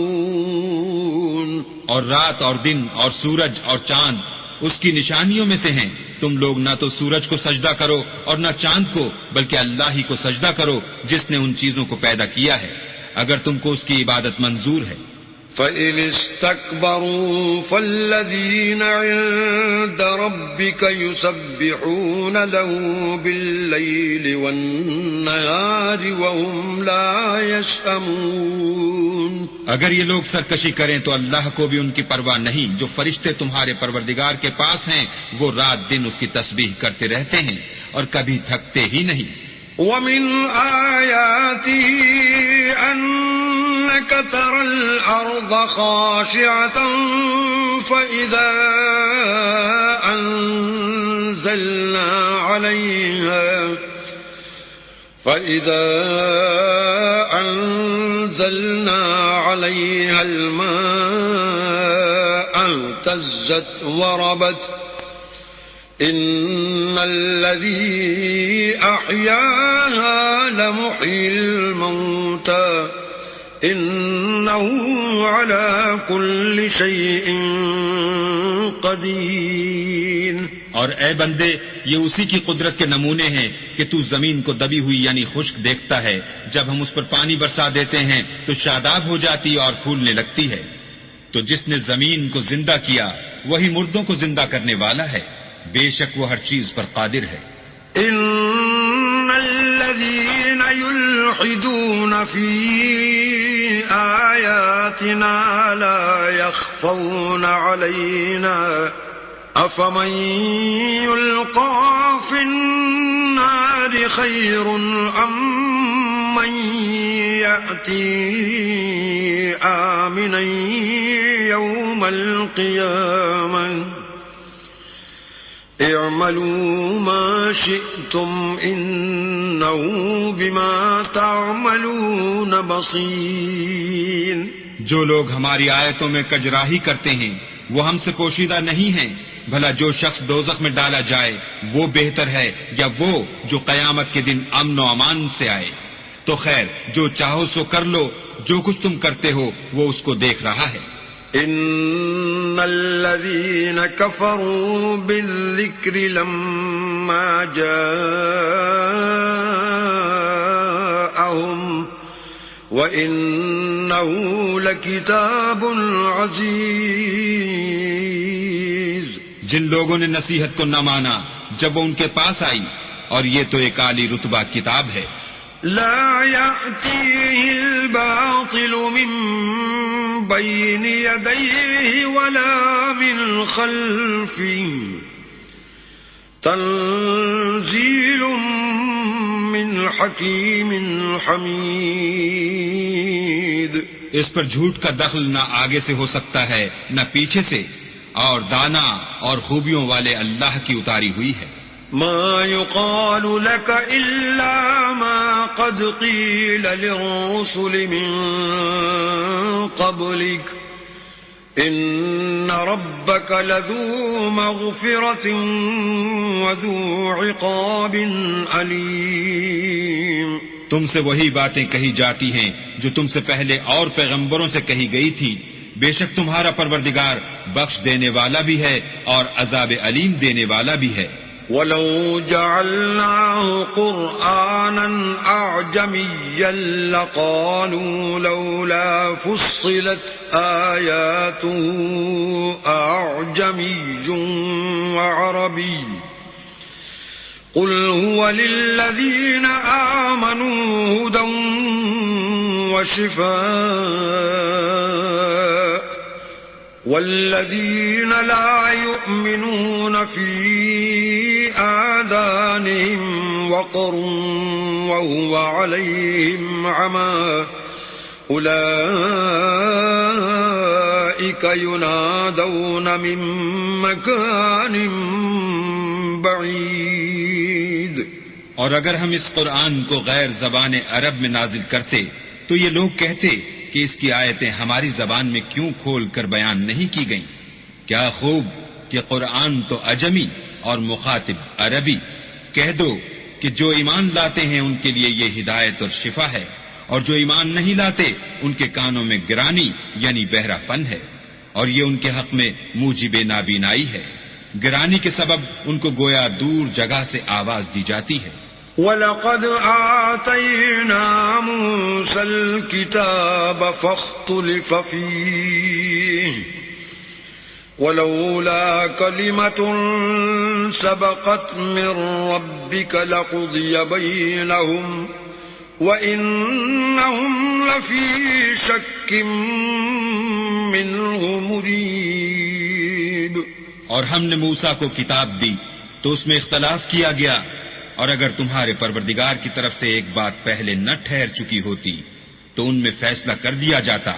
اور رات اور دن اور سورج اور چاند اس کی نشانیوں میں سے ہیں. تم لوگ نہ تو سورج کو سجدہ کرو اور نہ چاند کو، بلکہ اللہ ہی کو سجدہ کرو جس نے ان چیزوں کو پیدا کیا ہے، اگر تم کو اس کی عبادت منظور ہے. فَإِنِ اسْتَكْبَرُوا فَالَّذِينَ عِندَ رَبِّكَ يُسَبِّحُونَ لَهُ بِاللَّيْلِ وَالنَّهَارِ وَهُمْ لَا يَسْأَمُونَ. اگر یہ لوگ سرکشی کریں تو اللہ کو بھی ان کی پرواہ نہیں. جو فرشتے تمہارے پروردگار کے پاس ہیں وہ رات دن اس کی تسبیح کرتے رہتے ہیں اور کبھی تھکتے ہی نہیں. وَمِنْ آيَاتِهِ أَنَّكَ تَرَى الْأَرْضَ خَاشِعَةً فَإِذَا أَنزَلْنَا عَلَيْهَا الْمَاءَ اهْتَزَّتْ وَرَبَتْ إِنَّ الَّذِي أَحْيَاهَا لَمُحْيِي الْمَوْتَى إِنَّهُ عَلَى كُلِّ شَيْءٍ قَدِيرٌ. اور اے بندے، یہ اسی کی قدرت کے نمونے ہیں کہ تو زمین کو دبی ہوئی یعنی خشک دیکھتا ہے، جب ہم اس پر پانی برسا دیتے ہیں تو شاداب ہو جاتی اور پھولنے لگتی ہے. تو جس نے زمین کو زندہ کیا وہی مردوں کو زندہ کرنے والا ہے، بے شک وہ ہر چیز پر قادر ہے. ان الذين يلحدون في آياتنا لا يخفون علينا افمن يلقى في النار خير ام من يأتي آمنا يوم القيامة اعملوا ما شئتم انه بما تعملون بصیر. جو لوگ ہماری آیتوں میں کجراہی کرتے ہیں وہ ہم سے پوشیدہ نہیں ہیں. بھلا جو شخص دوزخ میں ڈالا جائے وہ بہتر ہے یا وہ جو قیامت کے دن امن و امان سے آئے؟ تو خیر جو چاہو سو کر لو، جو کچھ تم کرتے ہو وہ اس کو دیکھ رہا ہے. ان الذين كفروا بالذكر لما جاءهم وانه لكتاب عزيز. جن لوگوں نے نصیحت کو نہ مانا جب وہ ان کے پاس آئی، اور یہ تو ایک عالی رتبہ کتاب ہے. لا يأتيه الباطل من بين يديه ولا من خلفه تنزيل من حكيم حميد. اس پر جھوٹ کا دخل نہ آگے سے ہو سکتا ہے نہ پیچھے سے، اور دانا اور خوبیوں والے اللہ کی اتاری ہوئی ہے. ما يقال لك إلا ما قد قيل للرسل من قبلك إن ربك لذو مغفرة وذو عقاب أليم. تم سے وہی باتیں کہی جاتی ہیں جو تم سے پہلے اور پیغمبروں سے کہی گئی تھی. بے شک تمہارا پروردگار بخش دینے والا بھی ہے اور عذاب علیم دینے والا بھی ہے. وَلَوْ جَعَلْنَاهُ قُرْآنًا أَعْجَمِيًّا لَقَالُوا لَوْلَا فُصِّلَتْ آيَاتُهُ أَعْجَمِيٌّ وَعَرَبِيٌّ قُلْ هُوَ لِلَّذِينَ آمَنُوا هُدًى وَشِفَاءٌ وَالَّذِينَ لَا يُؤْمِنُونَ فِي آذَانِهِمْ وَقْرٌ وَهُوَ عَلَيْهِمْ عَمًى أُولَئِكَ يُنَادَوْنَ مِن مَّكَانٍ بَعِيدٍ. اور اگر ہم اس قرآن کو غیر زبان عرب میں نازل کرتے تو یہ لوگ کہتے کہ اس کی آیتیں ہماری زبان میں کیوں کھول کر بیان نہیں کی گئیں؟ کیا خوب کہ قرآن تو عجمی اور مخاطب عربی. کہہ دو کہ جو ایمان لاتے ہیں ان کے لیے یہ ہدایت اور شفا ہے، اور جو ایمان نہیں لاتے ان کے کانوں میں گرانی یعنی بہرا پن ہے، اور یہ ان کے حق میں موجب نابینائی ہے. گرانی کے سبب ان کو گویا دور جگہ سے آواز دی جاتی ہے. وَلَقَدْ آتَيْنَا مُوسَى الْكِتَابَ فَاخْتُلِفَ فِيهِ وَلَوْلَا كَلِمَةٌ سَبَقَتْ مِنْ رَبِّكَ لَقُضِيَ بَيْنَهُمْ وَإِنَّهُمْ لَفِي شَكٍّ مِّنْهُ مُرِيبٍ. اور ہم نے موسیٰ کو کتاب دی تو اس میں اختلاف کیا گیا، اور اگر تمہارے پروردگار کی طرف سے ایک بات پہلے نہ ٹھہر چکی ہوتی تو ان میں فیصلہ کر دیا جاتا،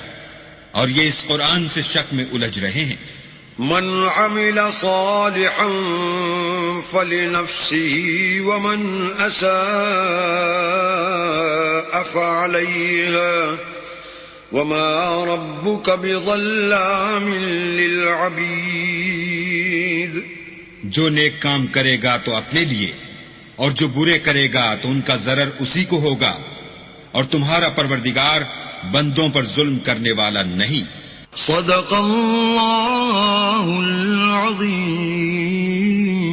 اور یہ اس قرآن سے شک میں الجھ رہے ہیں. من عمل صالحا فلنفسه ومن أساء فعليها وما ربك بظلام للعبيد. جو نیک کام کرے گا تو اپنے لیے، اور جو برے کرے گا تو ان کا ضرر اسی کو ہوگا، اور تمہارا پروردگار بندوں پر ظلم کرنے والا نہیں. صدق اللہ العظیم.